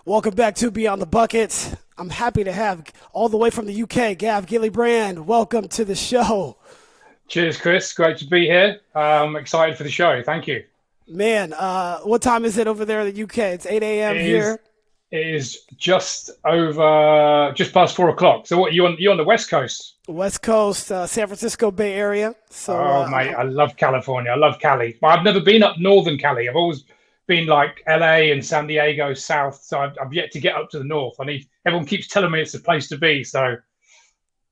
Welcome back to Beyond the Bucket. I'm happy to have all the way from the UK, Gav Gillibrand. Welcome to the show. Cheers, Chris. Great to be here. I'm excited for the show. Thank you. Man, what time is it over there in the UK? It's 8 a.m. It is here. it is just past 4 o'clock. So what you on the West Coast? West Coast, San Francisco Bay Area. So Oh mate, I love California. I love Cali. But I've never been up northern Cali. I've always been like LA and San Diego south. So I've yet to get up to the north. Everyone keeps telling me it's the place to be. So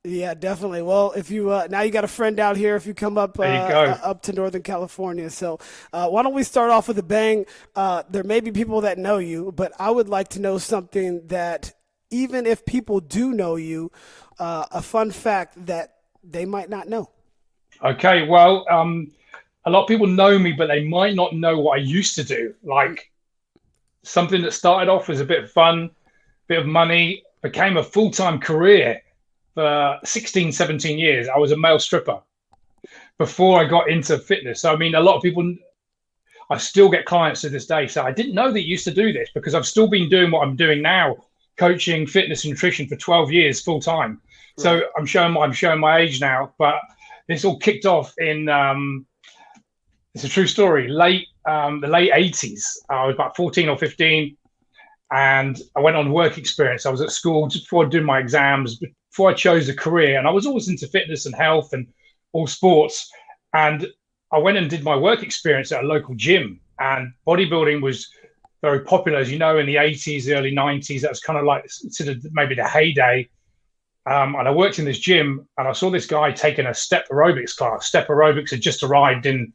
yeah, definitely. Well, if you now you got a friend out here if you come up there you go. up to Northern California. So why don't we start off with a bang? There may be people that know you, but I would like to know something that even if people do know you, a fun fact that they might not know. Okay, well, a lot of people know me, but they might not know what I used to do. Like something that started off as a bit of fun, bit of money, became a full-time career for 16, 17 years. I was a male stripper before I got into fitness. So, I mean, a lot of people, I still get clients to this day. So I didn't know that you used to do this because I've still been doing what I'm doing now, coaching fitness and nutrition for 12 years full time. So Right. I'm showing my age now, but this all kicked off in, it's a true story, the late 80s. I was about 14 or 15 and I went on work experience. I was at school just before doing my exams, before I chose a career, and I was always into fitness and health and all sports. And I went and did my work experience at a local gym, and bodybuilding was very popular, as you know, in the 80s, the early 90s. That was kind of like sort of maybe the heyday. And I worked in this gym, and I saw this guy taking a step aerobics class. Step aerobics had just arrived in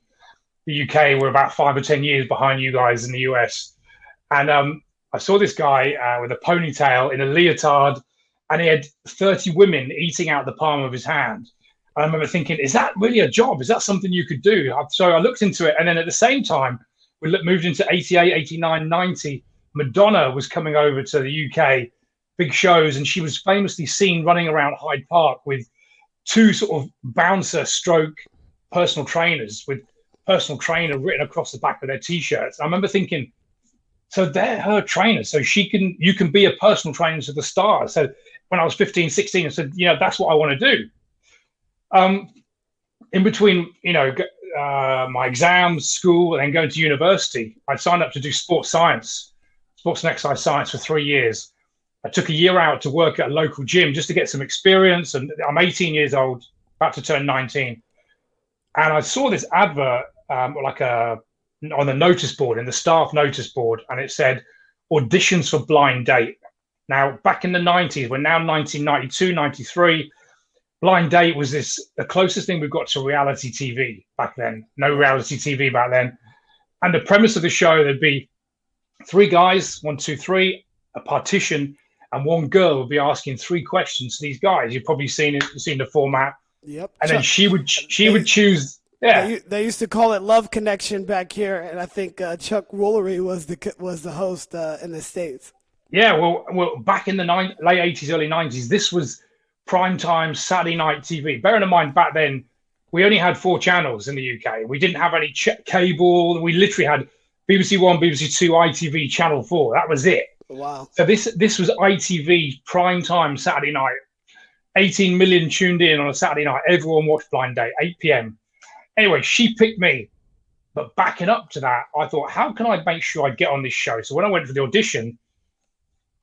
the UK. We're about 5 or 10 years behind you guys in the US. And I saw this guy with a ponytail in a leotard, and he had 30 women eating out the palm of his hand. And I remember thinking, is that really a job? Is that something you could do? So I looked into it. And then at the same time, we moved into 88, 89, 90. Madonna was coming over to the UK, big shows, and she was famously seen running around Hyde Park with two sort of bouncer stroke personal trainers with personal trainer written across the back of their T-shirts. I remember thinking, so they're her trainers. So you can be a personal trainer to the stars. So when I was 15, 16, I said, that's what I want to do. In between, my exams, school, and then going to university, I signed up to do sports and exercise science for 3 years. I took a year out to work at a local gym just to get some experience. And I'm 18 years old, about to turn 19. And I saw this advert, on the notice board, in the staff notice board, and it said auditions for blind date. Now, back in the 90s, we're now 1992, 93. Blind date was the closest thing we've got to reality TV back then. No reality TV back then. And the premise of the show, there'd be three guys, one, two, three, a partition, and one girl would be asking three questions to these guys. You've probably seen it, seen the format. Yep. And then she would They, choose. Yeah. they used to call it Love Connection back here, and I think Chuck Woolery was the host in the States. Yeah, well, back in the late 80s, early 90s, this was primetime Saturday night TV. Bearing in mind, back then, we only had 4 channels in the UK. We didn't have any cable. We literally had BBC One, BBC Two, ITV, Channel 4. That was it. Wow. So this was ITV primetime Saturday night. 18 million tuned in on a Saturday night. Everyone watched Blind Date, 8 p.m. Anyway, she picked me. But backing up to that, I thought, how can I make sure I get on this show? So when I went for the audition,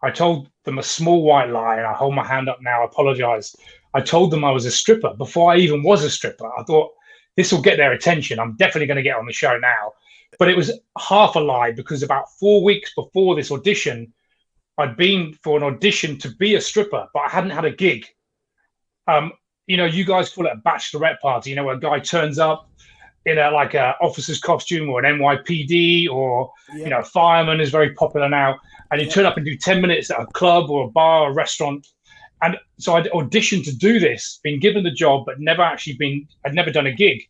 I told them a small white lie, and I hold my hand up now. I apologize. I told them I was a stripper before I even was a stripper. I thought this will get their attention. I'm definitely going to get on the show now. But it was half a lie because about 4 weeks before this audition, I'd been for an audition to be a stripper, but I hadn't had a gig. You guys call it a bachelorette party, where a guy turns up in a officer's costume or an NYPD or, Yep. fireman is very popular now. And you Yep. turn up and do 10 minutes at a club or a bar or a restaurant. And so I'd auditioned to do this, been given the job, but I'd never done a gig.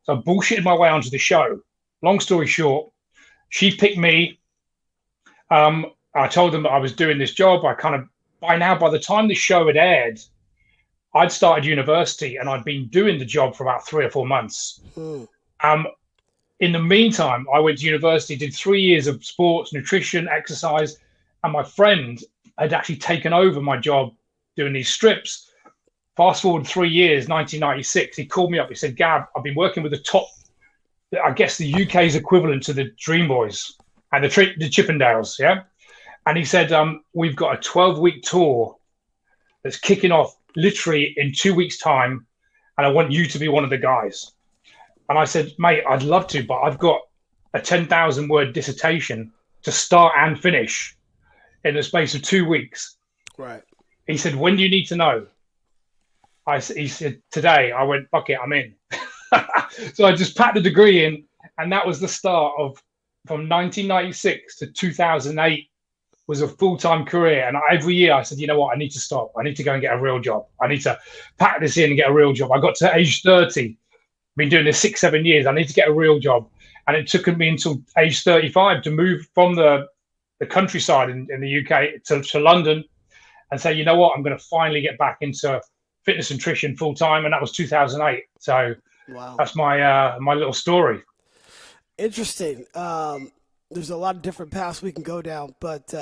So I bullshitted my way onto the show. Long story short, she picked me. I told them that I was doing this job. By the time the show had aired, I'd started university and I'd been doing the job for about 3 or 4 months. Hmm. In the meantime, I went to university, did 3 years of sports, nutrition, exercise, and my friend had actually taken over my job doing these strips. Fast forward 3 years, 1996, he called me up. He said, Gav, I've been working with the top, I guess the UK's equivalent to the Dream Boys and the Chippendales, yeah? And he said, we've got a 12-week tour that's kicking off literally in 2 weeks' time, and I want you to be one of the guys. And I said, mate, I'd love to, but I've got a 10,000-word dissertation to start and finish in the space of 2 weeks. Right. He said, when do you need to know? He said, today. I went, fuck it, I'm in. So I just packed the degree in, and that was the start of, from 1996 to 2008 was a full-time career. And every year I said, you know what, I need to stop. I need to go and get a real job. I need to pack this in and get a real job. I got to age 30, been doing this 6-7 years. I need to get a real job. And it took me until age 35 to move from the countryside in the UK to London and say, you know what, I'm going to finally get back into fitness and nutrition full time. And that was 2008. So wow, that's my my little story. Interesting. There's a lot of different paths we can go down, but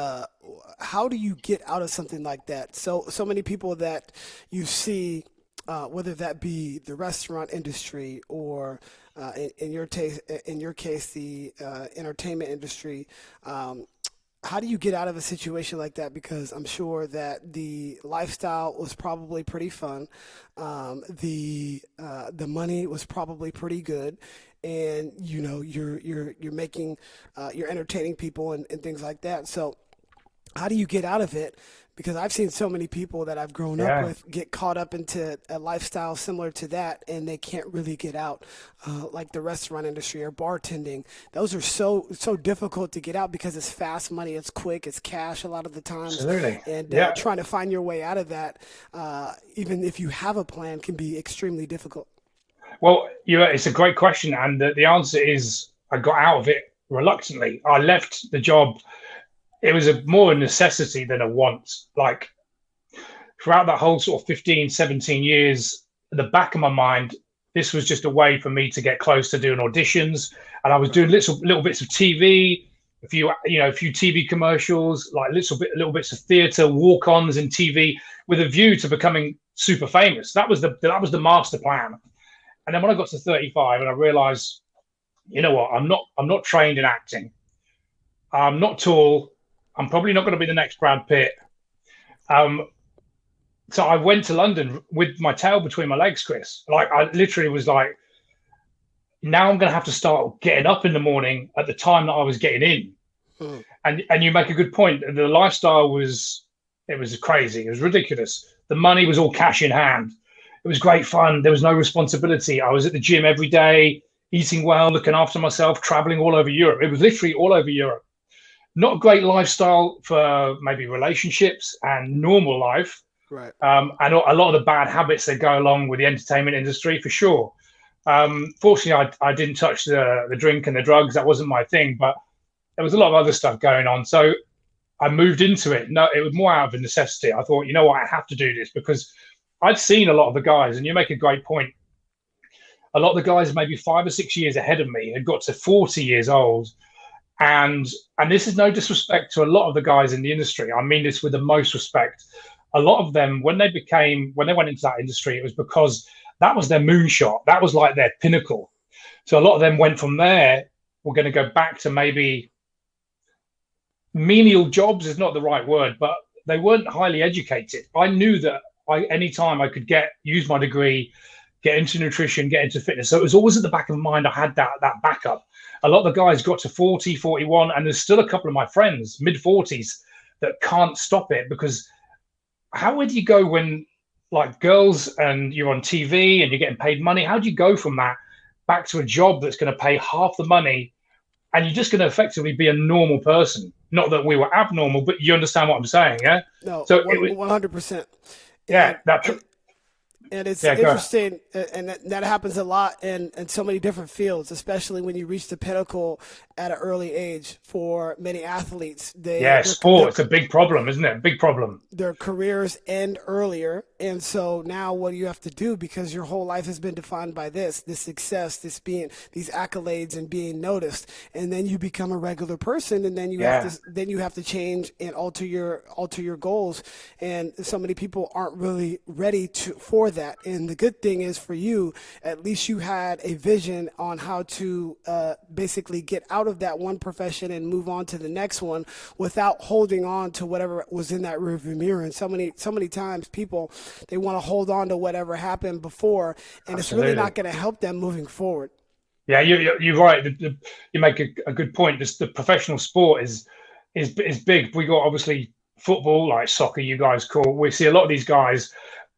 how do you get out of something like that? So many people that you see, whether that be the restaurant industry or in your case, the entertainment industry. How do you get out of a situation like that? Because I'm sure that the lifestyle was probably pretty fun, the money was probably pretty good, and you know you're making you're entertaining people and things like that. So how do you get out of it? Because I've seen so many people that I've grown up with get caught up into a lifestyle similar to that, and they can't really get out, like the restaurant industry or bartending. Those are so difficult to get out because it's fast money, it's quick, it's cash a lot of the times. Absolutely. And trying to find your way out of that, even if you have a plan, can be extremely difficult. Well, it's a great question, and the answer is I got out of it reluctantly. I left the job. It was more a necessity than a want. Like throughout that whole sort of 15, 17 years, at the back of my mind, this was just a way for me to get close to doing auditions. And I was doing little bits of TV, a few TV commercials, like little bits of theatre, walk-ons in TV, with a view to becoming super famous. That was the master plan. And then when I got to 35 and I realized, you know what, I'm not trained in acting. I'm not tall. I'm probably not going to be the next Brad Pitt. So I went to London with my tail between my legs, Chris. Like I literally was like, now I'm going to have to start getting up in the morning at the time that I was getting in. Mm. And you make a good point. The lifestyle was crazy. It was ridiculous. The money was all cash in hand. It was great fun. There was no responsibility. I was at the gym every day, eating well, looking after myself, traveling all over Europe. It was literally all over Europe. Not a great lifestyle for maybe relationships and normal life. Right. And a lot of the bad habits that go along with the entertainment industry, for sure. Fortunately, I didn't touch the drink and the drugs. That wasn't my thing, but there was a lot of other stuff going on. So I moved into it. No, it was more out of a necessity. I thought, you know what, I have to do this because I'd seen a lot of the guys, and you make a great point. A lot of the guys maybe 5 or 6 years ahead of me had got to 40 years old. And this is no disrespect to a lot of the guys in the industry. I mean this with the most respect. A lot of them, when they went into that industry, it was because that was their moonshot. That was like their pinnacle. So a lot of them went from there. We're going to go back to maybe menial jobs is not the right word, but they weren't highly educated. I knew that anytime I could use my degree, get into nutrition, get into fitness. So it was always at the back of my mind. I had that backup. A lot of the guys got to 40, 41, and there's still a couple of my friends, mid-40s, that can't stop it because would you go when, like, girls and you're on TV and you're getting paid money? How do you go from that back to a job that's going to pay half the money and you're just going to effectively be a normal person? Not that we were abnormal, but you understand what I'm saying, yeah? No, so 100%. Yeah, and it's interesting, and that happens a lot in so many different fields, especially when you reach the pinnacle at an early age for many athletes. Yeah, sport, it's a big problem, isn't it? Big problem. Their careers end earlier, and so now what do you have to do, because your whole life has been defined by this success, this being these accolades and being noticed, and then you become a regular person, and Yeah, then you have to change and alter your goals, and so many people aren't really ready to for that. And the good thing is for you, at least you had a vision on how to basically get out of that one profession and move on to the next one without holding on to whatever was in that rearview mirror. And so many times people, they want to hold on to whatever happened before, and it's really absolutely. not going to help them moving forward. Yeah, you're right. You make a good point. This, the professional sport is big. We got obviously football, like soccer, you guys call. We see a lot of these guys.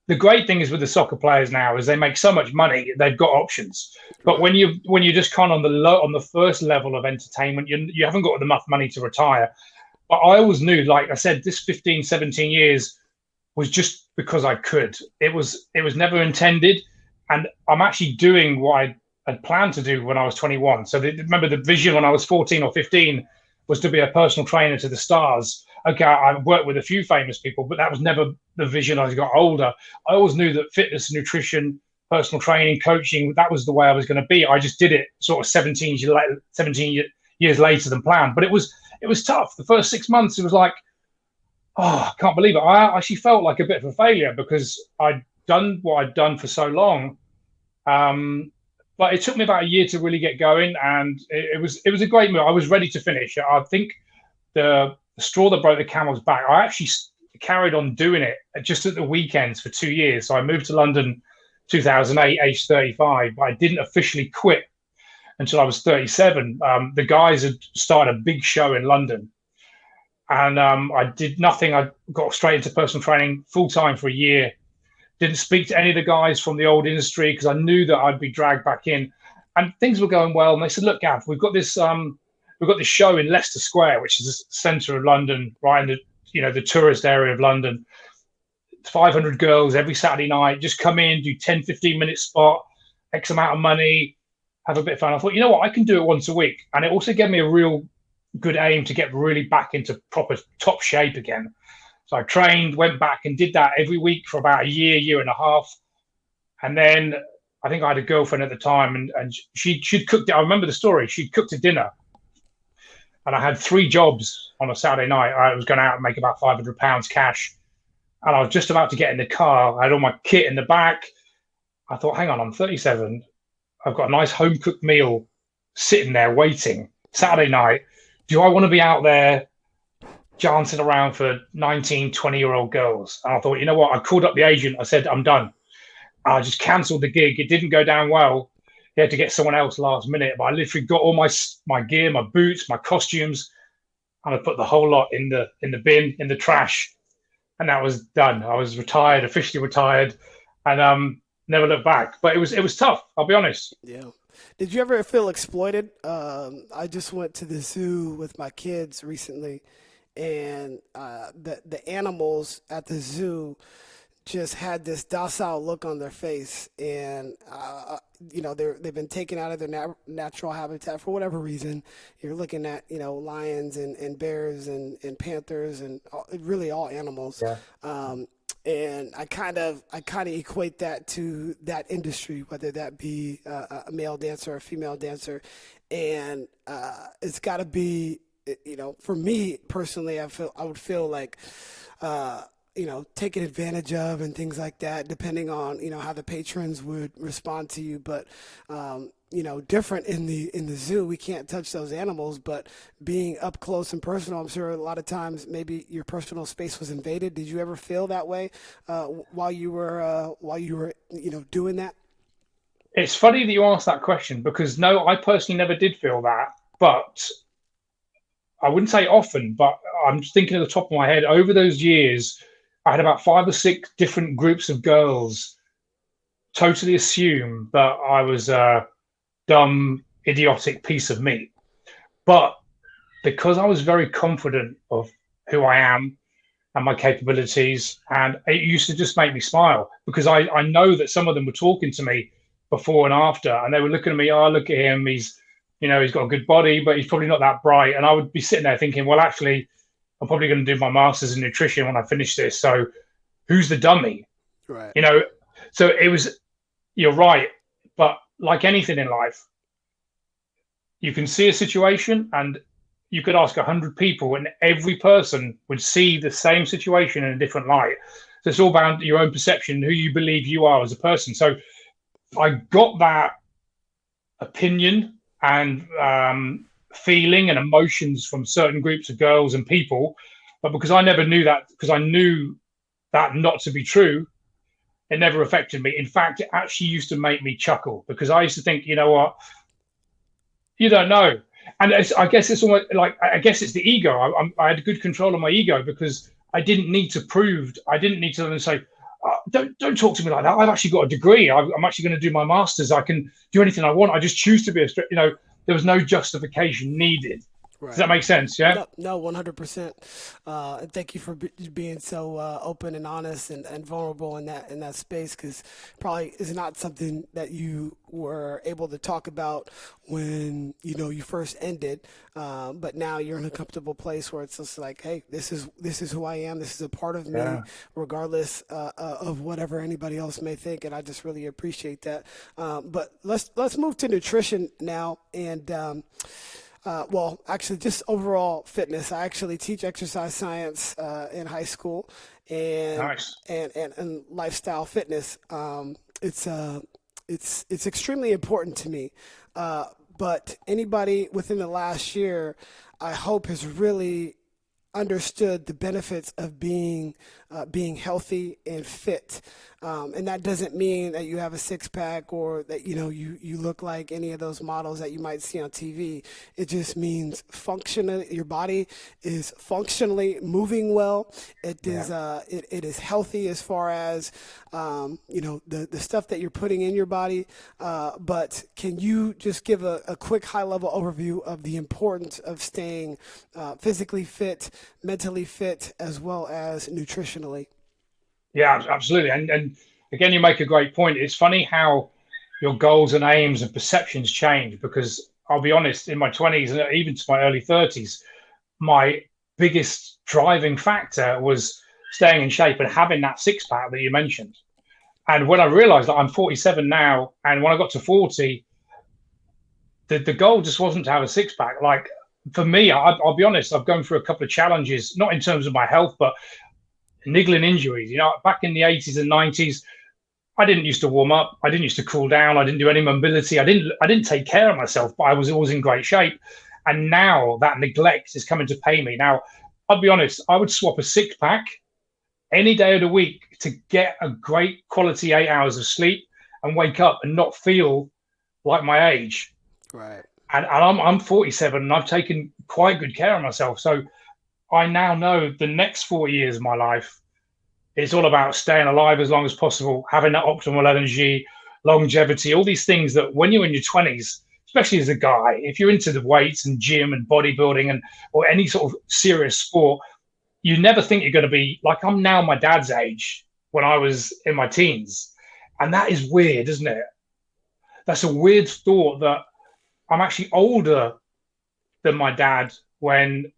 The great thing is with the soccer players now is they make so much money, they've got options. But Right. when you just kind of on the first level of entertainment, you haven't got enough money to retire. But I always knew, like I said, this 15, 17 years was just because I could. It was never intended, and I'm actually doing what I had planned to do when I was 21. So remember, the vision when I was 14 or 15 was to be a personal trainer to the stars. Okay, I worked with a few famous people, but that was never the vision as I got older. I always knew that fitness, nutrition, personal training, coaching, that was the way I was going to be. I just did it sort of 17 years later than planned. But it was tough. The first 6 months, it was like, oh, I can't believe it. I actually felt like a bit of a failure because I'd done what I'd done for so long. Um, but it took me about a year to really get going, and it was a great move. I was ready to finish. I think the straw that broke the camel's back. I actually carried on doing it just at the weekends for 2 years. So I moved to London 2008, age 35, but I didn't officially quit until I was 37. The guys had started a big show in London, and I did nothing. I got straight into personal training full time for a year. Didn't speak to any of the guys from the old industry because I knew that I'd be dragged back in, and things were going well. And they said, "Look, Gav, we've got this show in Leicester Square, which is the centre of London, right in the tourist area of London. 500 girls every Saturday night. Just come in, do 10, 15-minute spot, X amount of money, have a bit of fun." I thought, you know what, I can do it once a week, and it also gave me a real good aim to get really back into proper top shape again. So I trained, went back and did that every week for about a year and a half. And then I think I had a girlfriend at the time, and she'd cooked it. I remember the story. She'd cooked a dinner, and I had 3 jobs on a Saturday night. I was going out and make about £500 cash. And I was just about to get in the car. I had all my kit in the back. I thought, hang on, I'm 37. I've got a nice home cooked meal sitting there waiting Right. Saturday night. Do I want to be out there dancing around for 19, 20-year-old girls? And I thought, you know what? I called up the agent. I said, I'm done. I just cancelled the gig. It didn't go down well. He had to get someone else last minute. But I literally got all my gear, my boots, my costumes, and I put the whole lot in the bin, in the trash, and that was done. I was retired, officially retired, and never looked back. But it was tough. I'll be honest. Yeah. Did you ever feel exploited? I just went to the zoo with my kids recently, and the animals at the zoo just had this docile look on their face, and they've been taken out of their natural habitat for whatever reason. You're looking at lions and bears and panthers and really all animals. Yeah. Um, and I kind of equate that to that industry, whether that be a male dancer or a female dancer, and it's got to be, for me personally, I would feel like taken advantage of and things like that, depending on how the patrons would respond to you. But different in the zoo, we can't touch those animals, but being up close and personal, I'm sure a lot of times maybe your personal space was invaded. Did you ever feel that way while you were doing that? It's funny that you asked that question because no, I personally never did feel that, but I wouldn't say often, but I'm just thinking at the top of my head over those years, I had about 5 or 6 different groups of girls totally assume that I was a dumb, idiotic piece of meat. But because I was very confident of who I am and my capabilities, and it used to just make me smile because I know that some of them were talking to me before and after, and they were looking at me, oh, look at him, he's he's got a good body, but he's probably not that bright. And I would be sitting there thinking, well, actually, I'm probably going to do my master's in nutrition when I finish this. So who's the dummy? Right. So it was, you're right. But like anything in life, you can see a situation and you could ask 100 people and every person would see the same situation in a different light. So it's all about your own perception, who you believe you are as a person. So I got that opinion and feeling and emotions from certain groups of girls and people. But because I never knew that, because I knew that not to be true, it never affected me. In fact, it actually used to make me chuckle because I used to think, you know what, you don't know. And I guess it's almost like, I guess it's the ego. I had good control of my ego because I didn't need to say, don't talk to me like that. I've actually got a degree. I'm actually going to do my master's. I can do anything I want. I just choose to be there was no justification needed. Right. Does that make sense? Yeah. No, 100%. And thank you for being so open and honest and vulnerable in that space, because probably is not something that you were able to talk about when you first ended. But now you're in a comfortable place where it's just like, hey, this is who I am. This is a part of me, regardless of whatever anybody else may think. And I just really appreciate that. But let's move to nutrition now and. Well, actually, just overall fitness. I actually teach exercise science in high school, and nice. and lifestyle fitness. It's extremely important to me. But anybody within the last year, I hope, has really understood the benefits of being healthy and fit, and that doesn't mean that you have a six pack or that you look like any of those models that you might see on TV. It just means functionally, your body is functionally moving well. It is it is healthy as far as the stuff that you're putting in your body. But can you just give a quick high level overview of the importance of staying physically fit, mentally fit, as well as nutritionally? Yeah, absolutely. And again, you make a great point. It's funny how your goals and aims and perceptions change, because I'll be honest, in my 20s and even to my early 30s, my biggest driving factor was staying in shape and having that six pack that you mentioned. And when I realized that I'm 47 now, and when I got to 40, the goal just wasn't to have a six pack. Like for me, I'll be honest, I've gone through a couple of challenges, not in terms of my health, but niggling injuries. Back in the 80s and 90s, I didn't used to warm up. I didn't used to cool down. I didn't do any mobility. I didn't take care of myself, but I was always in great shape. And now that neglect is coming to pay me. Now, I'll be honest, I would swap a six pack any day of the week to get a great quality 8 hours of sleep and wake up and not feel like my age. Right. And I'm 47 and I've taken quite good care of myself. So I now know the next 4 years of my life, it's all about staying alive as long as possible, having that optimal energy, longevity, all these things that when you're in your 20s, especially as a guy, if you're into the weights and gym and bodybuilding or any sort of serious sport, you never think you're going to be like, I'm now my dad's age when I was in my teens. And that is weird, isn't it? That's a weird thought that I'm actually older than my dad when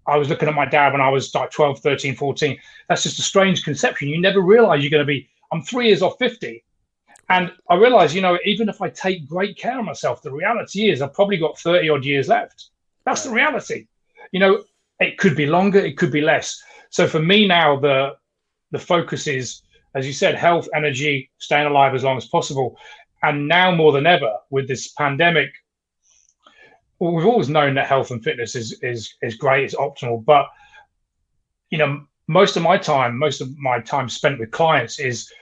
I was looking at my dad when I was like 12, 13, 14. That's just a strange conception. You never realize you're going to be, I'm 3 years off 50. And I realize, even if I take great care of myself, the reality is I've probably got 30 odd years left. That's the reality. It could be longer, it could be less. So for me now, the focus is, as you said, health, energy, staying alive as long as possible. And now more than ever with this pandemic, well, we've always known that health and fitness is great, it's optimal. But, most of my time spent with clients is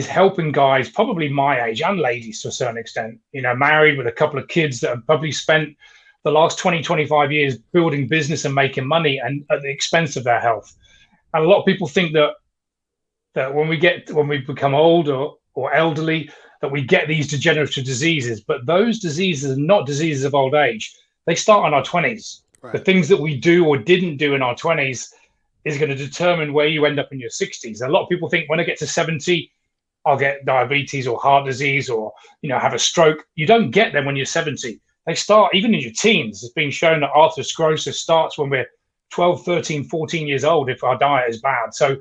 helping guys probably my age and ladies to a certain extent, married with a couple of kids that have probably spent the last 20, 25 years building business and making money and at the expense of their health. And a lot of people think that when we become old or elderly, that we get these degenerative diseases, but those diseases are not diseases of old age. They start in our 20s. Right. The things that we do or didn't do in our 20s is going to determine where you end up in your 60s. A lot of people think when I get to 70, I'll get diabetes or heart disease or, have a stroke. You don't get them when you're 70. they start even in your teens. It's been shown that atherosclerosis starts when we're 12, 13, 14 years old if our diet is bad. So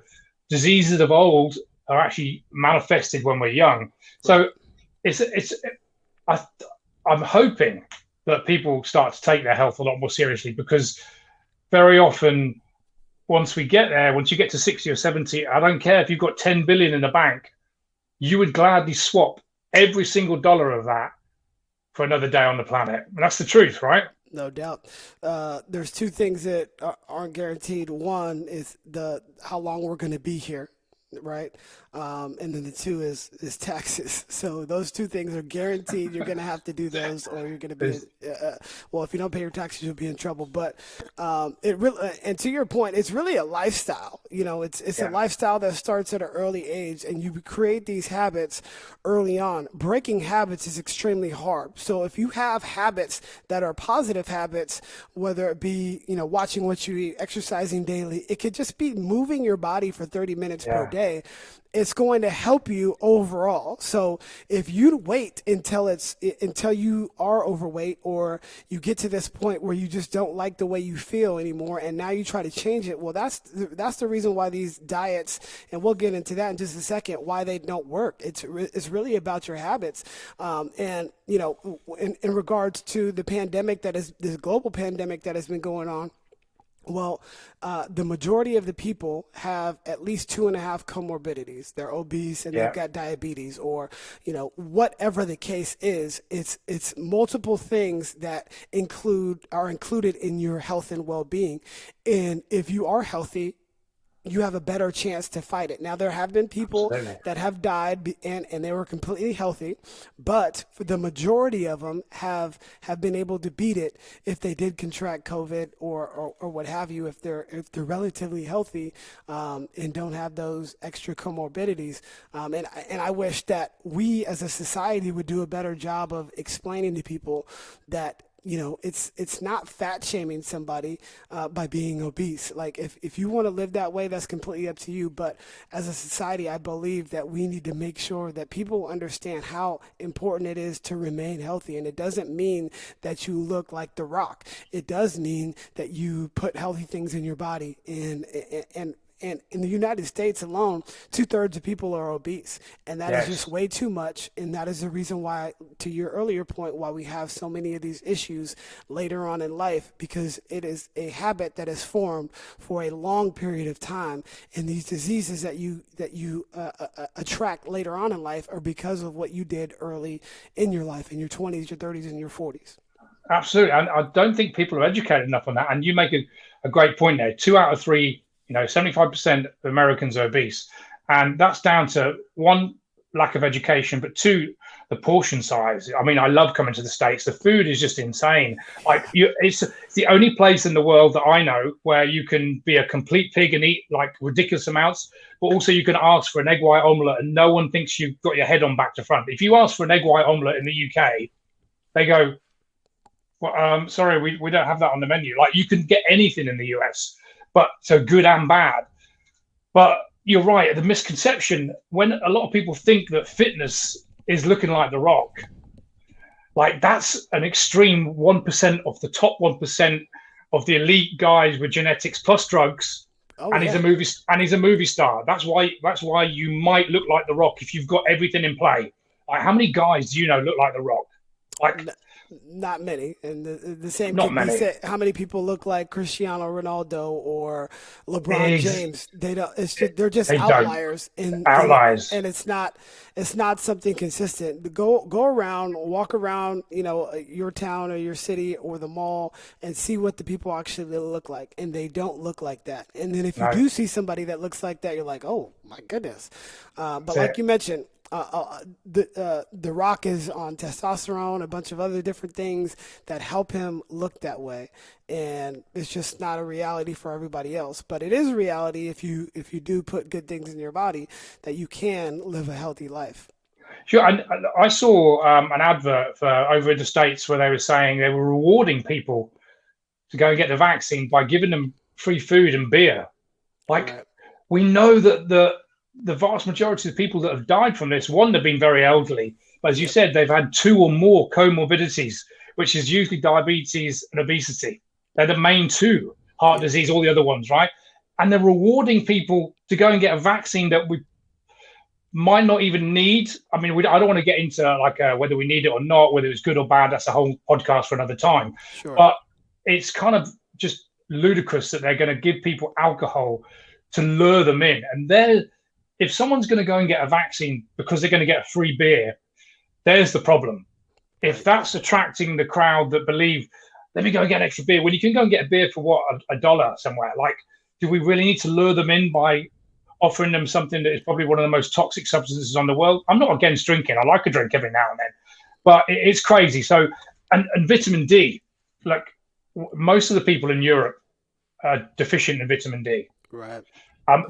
diseases of old are actually manifested when we're young. So I'm hoping that people start to take their health a lot more seriously, because very often once we get there, once you get to 60 or 70, I don't care if you've got 10 billion in the bank, you would gladly swap every single dollar of that for another day on the planet. And that's the truth, right? No doubt. There's two things that aren't guaranteed. One is how long we're going to be here, right? And then the two is taxes. So those two things are guaranteed. You're going to have to do those, or you're going to be well. If you don't pay your taxes, you'll be in trouble. But it really, and to your point, it's really a lifestyle. It's a lifestyle that starts at an early age, and you create these habits early on. Breaking habits is extremely hard. So if you have habits that are positive habits, whether it be watching what you eat, exercising daily, it could just be moving your body for 30 minutes per day. It's going to help you overall. So if you wait until you are overweight, or you get to this point where you just don't like the way you feel anymore, and now you try to change it, well, that's the reason why these diets, and we'll get into that in just a second, why they don't work. It's really about your habits. And in regards to the pandemic, this global pandemic that has been going on. Well, the majority of the people have at least 2.5 comorbidities. They're obese and they've got diabetes, or whatever the case is. It's multiple things that are included in your health and well-being. And if you are healthy, you have a better chance to fight it. Now, there have been people that have died and they were completely healthy, but for the majority of them have been able to beat it if they did contract COVID or what have you, if they're relatively healthy and don't have those extra comorbidities. And I wish that we as a society would do a better job of explaining to people that it's not fat shaming somebody by being obese. Like if you want to live that way, that's completely up to you. But as a society, I believe that we need to make sure that people understand how important it is to remain healthy. And it doesn't mean that you look like The Rock. It does mean that you put healthy things in your body. And in the United States alone, 2/3 of people are obese, and that is just way too much. And that is the reason why, to your earlier point, why we have so many of these issues later on in life, because it is a habit that is formed for a long period of time. And these diseases that you attract later on in life are because of what you did early in your life, in your 20s, your 30s, and your 40s. Absolutely. And I don't think people are educated enough on that. And you make a great point there. 2 out of 3, 75% of Americans are obese. And that's down to, one, lack of education, but two, the portion size. I mean, I love coming to the States. The food is just insane. It's the only place in the world that I know where you can be a complete pig and eat like ridiculous amounts, but also you can ask for an egg white omelette and no one thinks you've got your head on back to front. If you ask for an egg white omelette in the UK, they go, well, sorry, we don't have that on the menu. Like, you can get anything in the US. But so good and bad. But you're right. The misconception, when a lot of people think that fitness is looking like The Rock, like that's an extreme 1% of the top 1% of the elite guys with genetics plus drugs. He's a movie star. That's why you might look like The Rock if you've got everything in play. Like, how many guys do you know look like The Rock? Like, not many, and the same not could many. be said. How many people look like Cristiano Ronaldo or LeBron James? They don't. They're just outliers. Outliers, and it's not something consistent. Go around, walk around, your town or your city or the mall, and see what the people actually look like, and they don't look like that. And then if you do see somebody that looks like that, you're like, oh my goodness. But like you mentioned. The Rock is on testosterone, a bunch of other different things that help him look that way, and it's just not a reality for everybody else. But it is a reality if you do put good things in your body, that you can live a healthy life. Sure, and I saw an advert for over in the States where they were saying they were rewarding people to go and get the vaccine by giving them free food and beer. Like, we know that the vast majority of the people that have died from this, one, they've been very elderly, but as you said, they've had 2 or more comorbidities, which is usually diabetes and obesity. They're the main two, heart disease, all the other ones, right? And they're rewarding people to go and get a vaccine that we might not even need. I mean, I don't want to get into like whether we need it or not, whether it's good or bad. That's a whole podcast for another time. Sure. But it's kind of just ludicrous that they're going to give people alcohol to lure them in. And if someone's going to go and get a vaccine because they're going to get a free beer, there's the problem. If that's attracting the crowd that believe, let me go and get an extra beer, when you can go and get a beer for what, $1 somewhere, like, do we really need to lure them in by offering them something that is probably one of the most toxic substances on the world? I'm not against drinking. I like a drink every now and then, but it's crazy. So, and vitamin D, like most of the people in Europe are deficient in vitamin D. Right.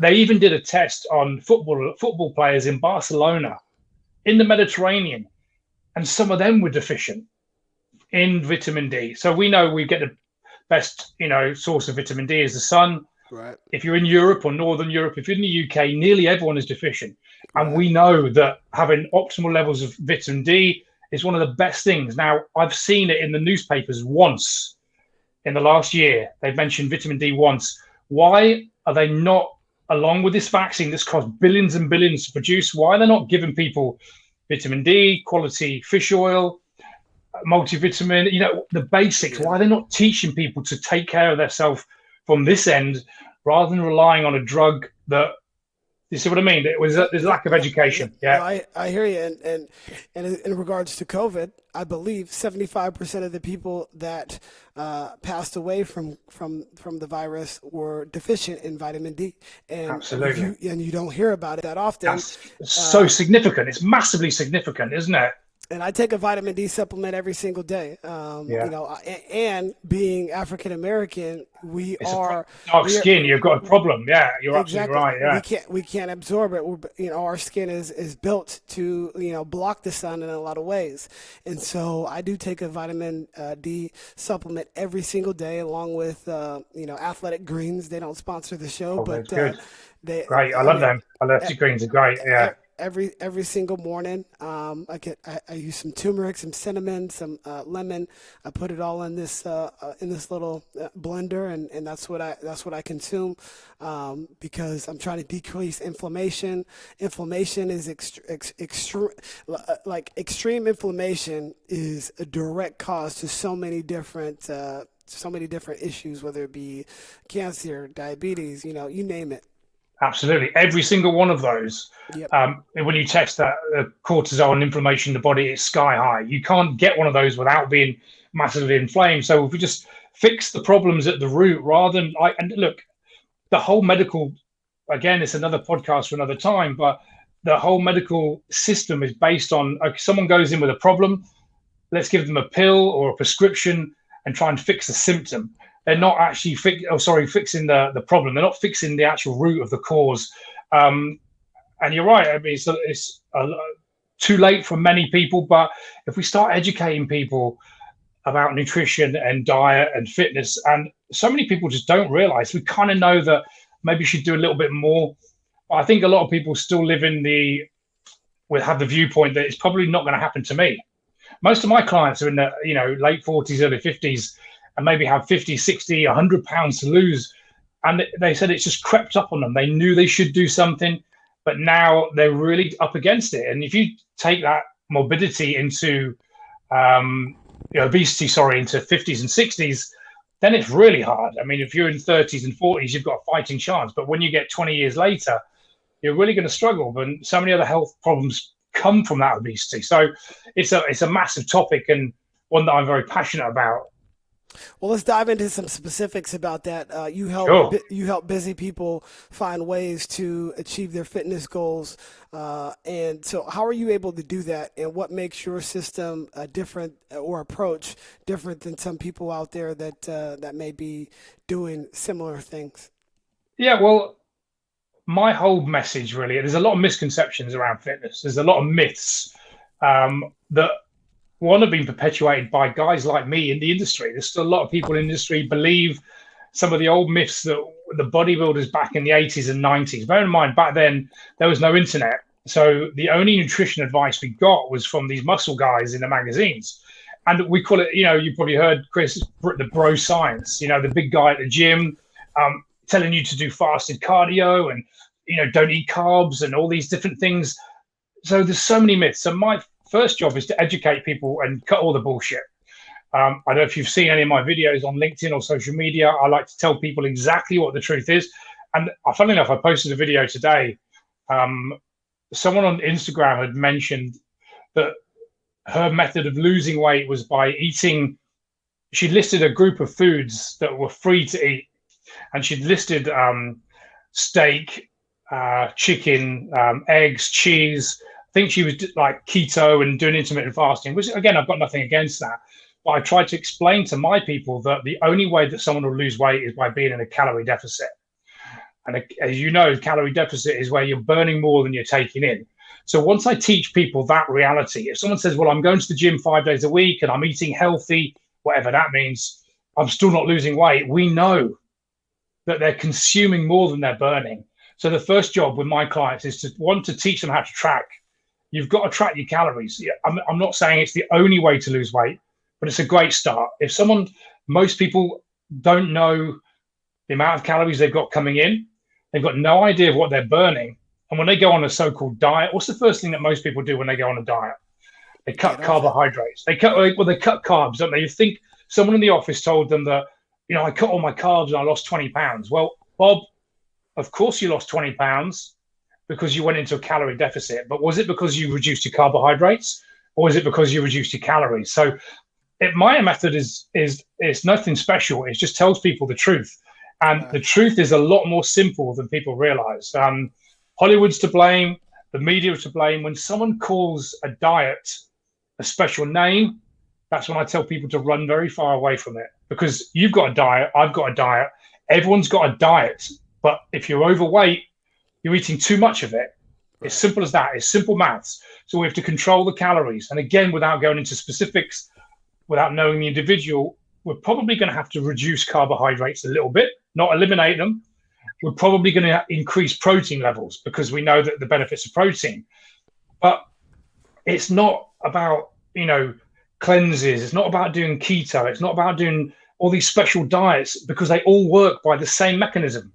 They even did a test on football players in Barcelona, in the Mediterranean, and some of them were deficient in vitamin D. So we know we get the best, source of vitamin D is the sun. Right. If you're in Europe or Northern Europe, if you're in the UK, nearly everyone is deficient. And we know that having optimal levels of vitamin D is one of the best things. Now, I've seen it in the newspapers once in the last year. They've mentioned vitamin D once. Why are they not, along with this vaccine that's cost billions and billions to produce, why are they not giving people vitamin D, quality fish oil, multivitamin, the basics? Why are they not teaching people to take care of themselves from this end, rather than relying on a drug that, you see what I mean? There's a lack of education. Yeah, no, I hear you. And in regards to COVID, I believe 75% of the people that passed away from the virus were deficient in vitamin D. And absolutely. You don't hear about it that often. That's so significant. It's massively significant, isn't it? And I take a vitamin D supplement every single day. And being African American, dark skin. You've got a problem. Yeah, you're exactly absolutely right. Yeah, we can't absorb it. Our skin is built to block the sun in a lot of ways, and so I do take a vitamin D supplement every single day, along with Athletic Greens. They don't sponsor the show, but good. Great. I love them. Athletic Greens are great. Yeah. Every single morning, I use some turmeric, some cinnamon, some lemon. I put it all in this little blender, and that's what I consume because I'm trying to decrease inflammation. Inflammation is extreme inflammation is a direct cause to so many different issues, whether it be cancer, diabetes, you name it. Absolutely. Every single one of those. Yep. When you test that cortisol and inflammation in the body, it's sky high. You can't get one of those without being massively inflamed. So if we just fix the problems at the root rather than and look, the whole medical, again, it's another podcast for another time, but the whole medical system is based on, someone goes in with a problem, let's give them a pill or a prescription and try and fix the symptom. They're not actually fixing the problem. They're not fixing the actual root of the cause. And you're right. I mean, it's too late for many people. But if we start educating people about nutrition and diet and fitness, and so many people just don't realize, we kind of know that maybe you should do a little bit more. But I think a lot of people still live have the viewpoint that it's probably not going to happen to me. Most of my clients are in the late 40s, early 50s, and maybe have 50, 60, 100 pounds to lose. And they said it's just crept up on them. They knew they should do something, but now they're really up against it. And if you take that morbidity into obesity, into 50s and 60s, then it's really hard. I mean, if you're in 30s and 40s, you've got a fighting chance. But when you get 20 years later, you're really going to struggle. And so many other health problems come from that obesity. So it's a massive topic, and one that I'm very passionate about. Well, let's dive into some specifics about that. You help busy people find ways to achieve their fitness goals. And so how are you able to do that? And what makes your system different or approach different than some people out there that may be doing similar things? Yeah, well, my whole message really, there's a lot of misconceptions around fitness. There's a lot of myths that one have been perpetuated by guys like me in the industry. There's still a lot of people in the industry believe some of the old myths that the bodybuilders back in the 80s and 90s. Bear in mind, back then, there was no internet. So the only nutrition advice we got was from these muscle guys in the magazines. And we call it, you probably heard Chris, the bro science. The big guy at the gym, telling you to do fasted cardio and don't eat carbs and all these different things. So there's so many myths. So my first job is to educate people and cut all the bullshit. I don't know if you've seen any of my videos on LinkedIn or social media. I like to tell people exactly what the truth is. And funnily enough, I posted a video today. Someone on Instagram had mentioned that her method of losing weight was by eating. She'd listed a group of foods that were free to eat, and she'd listed steak, chicken, eggs, cheese. I think she was like keto and doing intermittent fasting, which again, I've got nothing against that. But I tried to explain to my people that the only way that someone will lose weight is by being in a calorie deficit. And as you know, calorie deficit is where you're burning more than you're taking in. So once I teach people that reality, if someone says, well, I'm going to the gym 5 days a week and I'm eating healthy, whatever that means, I'm still not losing weight, we know that they're consuming more than they're burning. So the first job with my clients is to teach them how to track. You've got to track your calories. I'm not saying it's the only way to lose weight, but it's a great start. Most people don't know the amount of calories they've got coming in. They've got no idea of what they're burning. And when they go on a so-called diet, what's the first thing that most people do when they go on a diet? They cut carbohydrates. They cut carbs, don't they? You think someone in the office told them that, I cut all my carbs and I lost 20 pounds. Well, Bob, of course you lost 20 pounds because you went into a calorie deficit. But was it because you reduced your carbohydrates, or is it because you reduced your calories? So my method is nothing special. It just tells people the truth. And the truth is a lot more simple than people realize. Hollywood's to blame. The media is to blame. When someone calls a diet a special name, that's when I tell people to run very far away from it, because you've got a diet, I've got a diet, everyone's got a diet. But if you're overweight, you're eating too much of it. Right. It's simple as that. It's simple maths. So we have to control the calories. And again, without going into specifics, without knowing the individual, we're probably going to have to reduce carbohydrates a little bit, not eliminate them. We're probably going to increase protein levels because we know that the benefits of protein. But it's not about, cleanses. It's not about doing keto. It's not about doing all these special diets, because they all work by the same mechanism,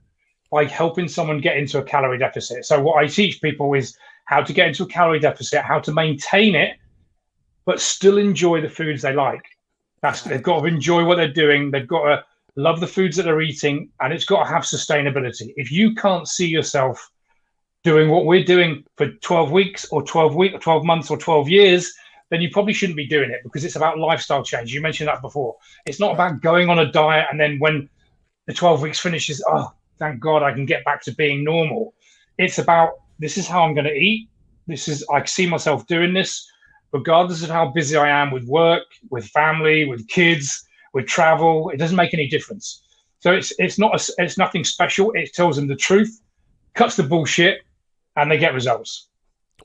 by helping someone get into a calorie deficit. So what I teach people is how to get into a calorie deficit, how to maintain it, but still enjoy the foods they like. They've got to enjoy what they're doing. They've got to love the foods that they're eating, and it's got to have sustainability. If you can't see yourself doing what we're doing for 12 weeks or 12 months or 12 years, then you probably shouldn't be doing it, because it's about lifestyle change. You mentioned that before. It's not about going on a diet and then when the 12 weeks finishes, oh, thank God I can get back to being normal. It's about, this is how I'm going to eat. I see myself doing this, regardless of how busy I am with work, with family, with kids, with travel. It doesn't make any difference. So it's nothing special. It tells them the truth, cuts the bullshit, and they get results.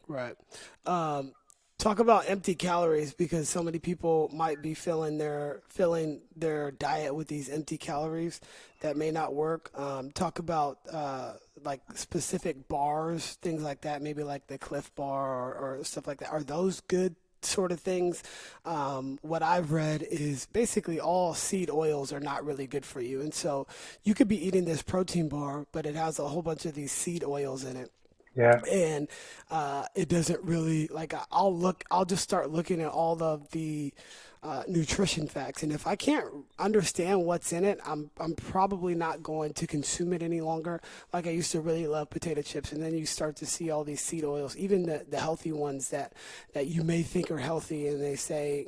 Right. Talk about empty calories, because so many people might be filling their diet with these empty calories that may not work. Talk about like specific bars, things like that, maybe like the Cliff Bar or stuff like that. Are those good sort of things? What I've read is basically all seed oils are not really good for you. And so you could be eating this protein bar, but it has a whole bunch of these seed oils in it. Yeah. And it doesn't really, like, I'll just start looking at all of the nutrition facts, and if I can't understand what's in it, I'm probably not going to consume it any longer. Like, I used to really love potato chips, and then you start to see all these seed oils, even the healthy ones that you may think are healthy, and they say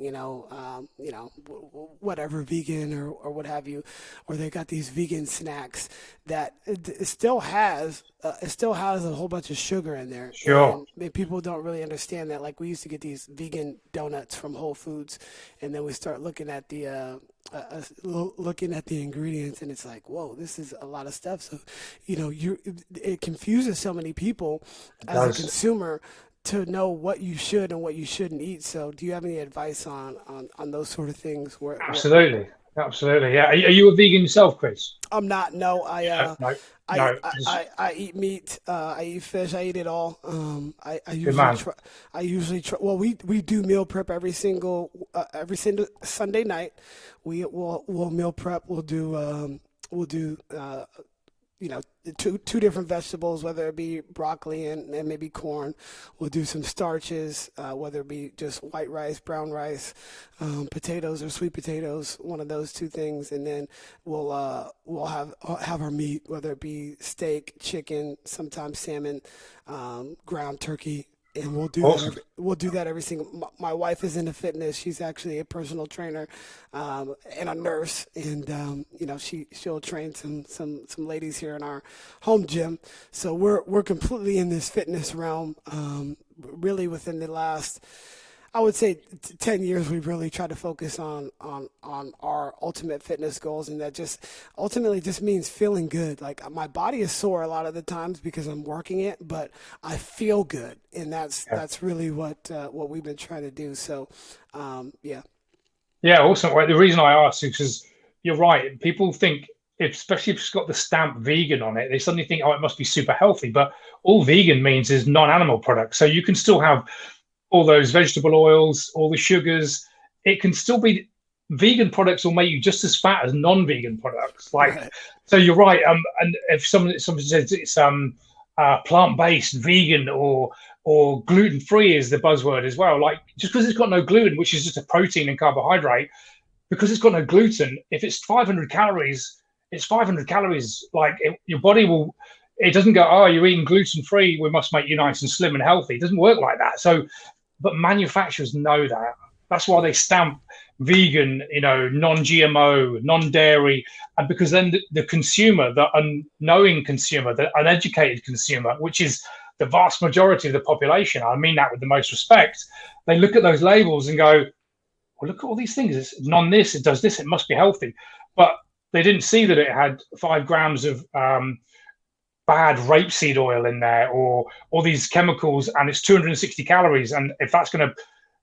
whatever, vegan or what have you, or they got these vegan snacks that it still has a whole bunch of sugar in there. Sure. And people don't really understand that. Like, we used to get these vegan donuts from Whole Foods, and then we start looking at the ingredients, and it's like, whoa, this is a lot of stuff. So, it confuses so many people as a consumer to know what you should and what you shouldn't eat. So, do you have any advice on those sort of things? Absolutely. Absolutely. Yeah. Are you a vegan yourself, Chris? I'm not. No, Yeah. No. No. Just I eat meat. I eat fish. I eat it all. I good usually man. try. I usually try. Well, we do meal prep every single Sunday night. We'll meal prep. We'll do two different vegetables, whether it be broccoli and maybe corn. We'll do some starches, whether it be just white rice, brown rice, potatoes or sweet potatoes, one of those two things, and then we'll have our meat, whether it be steak, chicken, sometimes salmon, ground turkey. And Awesome. we'll do that every single. My wife is into fitness. She's actually a personal trainer, and a nurse, and she'll train some ladies here in our home gym. So we're completely in this fitness realm. Really, within the last, I would say, 10 years, we've really tried to focus on our ultimate fitness goals, and that just ultimately just means feeling good. Like, my body is sore a lot of the times because I'm working it, but I feel good, and Yeah. that's really what we've been trying to do. So, yeah. Yeah. Awesome. Well, the reason I asked is because you're right. People think, especially if it's got the stamp vegan on it, they suddenly think, oh, it must be super healthy. But all vegan means is non-animal products. So you can still have all those vegetable oils, all the sugars. It can still be vegan products will make you just as fat as non-vegan products. Like, Right. so you're right. And if someone says it's plant-based, vegan, or gluten-free is the buzzword as well. Like, just because it's got no gluten, which is just a protein and carbohydrate, because it's got no gluten, if it's 500 calories, it's 500 calories. Like, your body will. It doesn't go, oh, you're eating gluten free. We must make you nice and slim and healthy. It doesn't work like that. So but manufacturers know that. That's why they stamp vegan, non-GMO, non-dairy, and because then the consumer, the unknowing consumer, the uneducated consumer, which is the vast majority of the population, I mean that with the most respect, they look at those labels and go, well, look at all these things. It's non this, it does this, it must be healthy. But they didn't see that it had 5 grams of bad rapeseed oil in there or all these chemicals and it's 260 calories. And if that's going to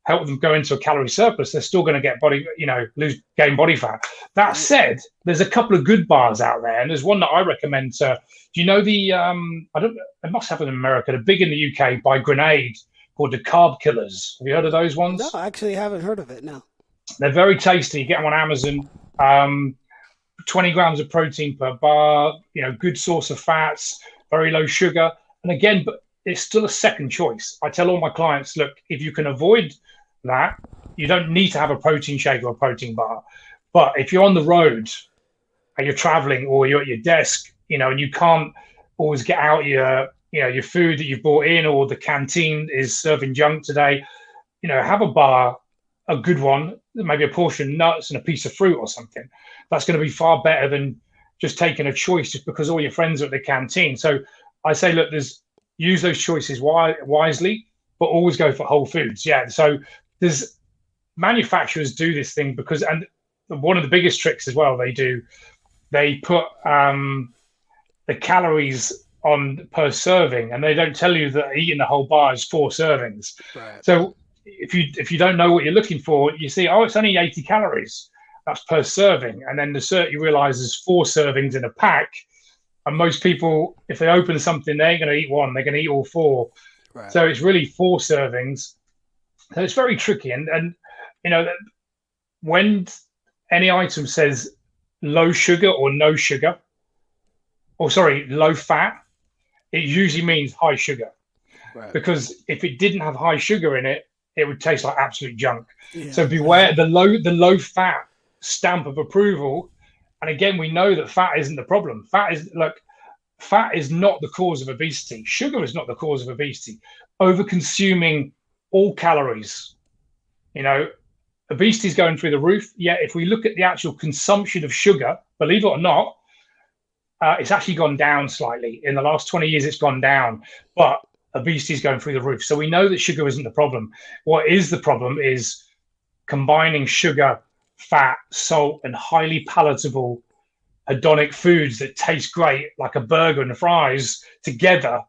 help them go into a calorie surplus, they're still going to get gain body fat. That said, there's a couple of good bars out there. And there's one that I recommend to, do you know I must have it in America, they're big in the UK by Grenade called the Carb Killers. Have you heard of those No, ones? I actually haven't heard of it. No. They're very tasty. You get them on Amazon. 20 grams of protein per bar, good source of fats, very low sugar. And again, but it's still a second choice. I tell all my clients, look, if you can avoid that, you don't need to have a protein shake or a protein bar. But if you're on the road and you're traveling or you're at your desk, and you can't always get out your food that you've brought in or the canteen is serving junk today, have a bar, a good one, maybe a portion of nuts and a piece of fruit or something. That's going to be far better than just taking a choice just because all your friends are at the canteen. So I say, look, use those choices wisely, but always go for whole foods. Yeah. So there's manufacturers do this thing because, and one of the biggest tricks as well, they put the calories on per serving, and they don't tell you that eating the whole bar is 4 servings. Right. So if you don't know what you're looking for, you see, oh, it's only 80 calories. That's per serving. And then you realize there's 4 servings in a pack. And most people, if they open something, they ain't going to eat one. They're going to eat all 4. Right. So it's really 4 servings. So it's very tricky. And when any item says low sugar or no sugar, or sorry, low fat, it usually means high sugar. Right. Because if it didn't have high sugar in it, it would taste like absolute junk. Yeah. So beware the low fat stamp of approval. And again, we know that fat isn't the problem. Fat is not the cause of obesity. Sugar is not the cause of obesity. Over consuming all calories, obesity is going through the roof. Yet if we look at the actual consumption of sugar, believe it or not, it's actually gone down slightly. In the last 20 years, it's gone down. But obesity is going through the roof. So we know that sugar isn't the problem. What is the problem is combining sugar, fat, salt, and highly palatable hedonic foods that taste great, like a burger and fries, together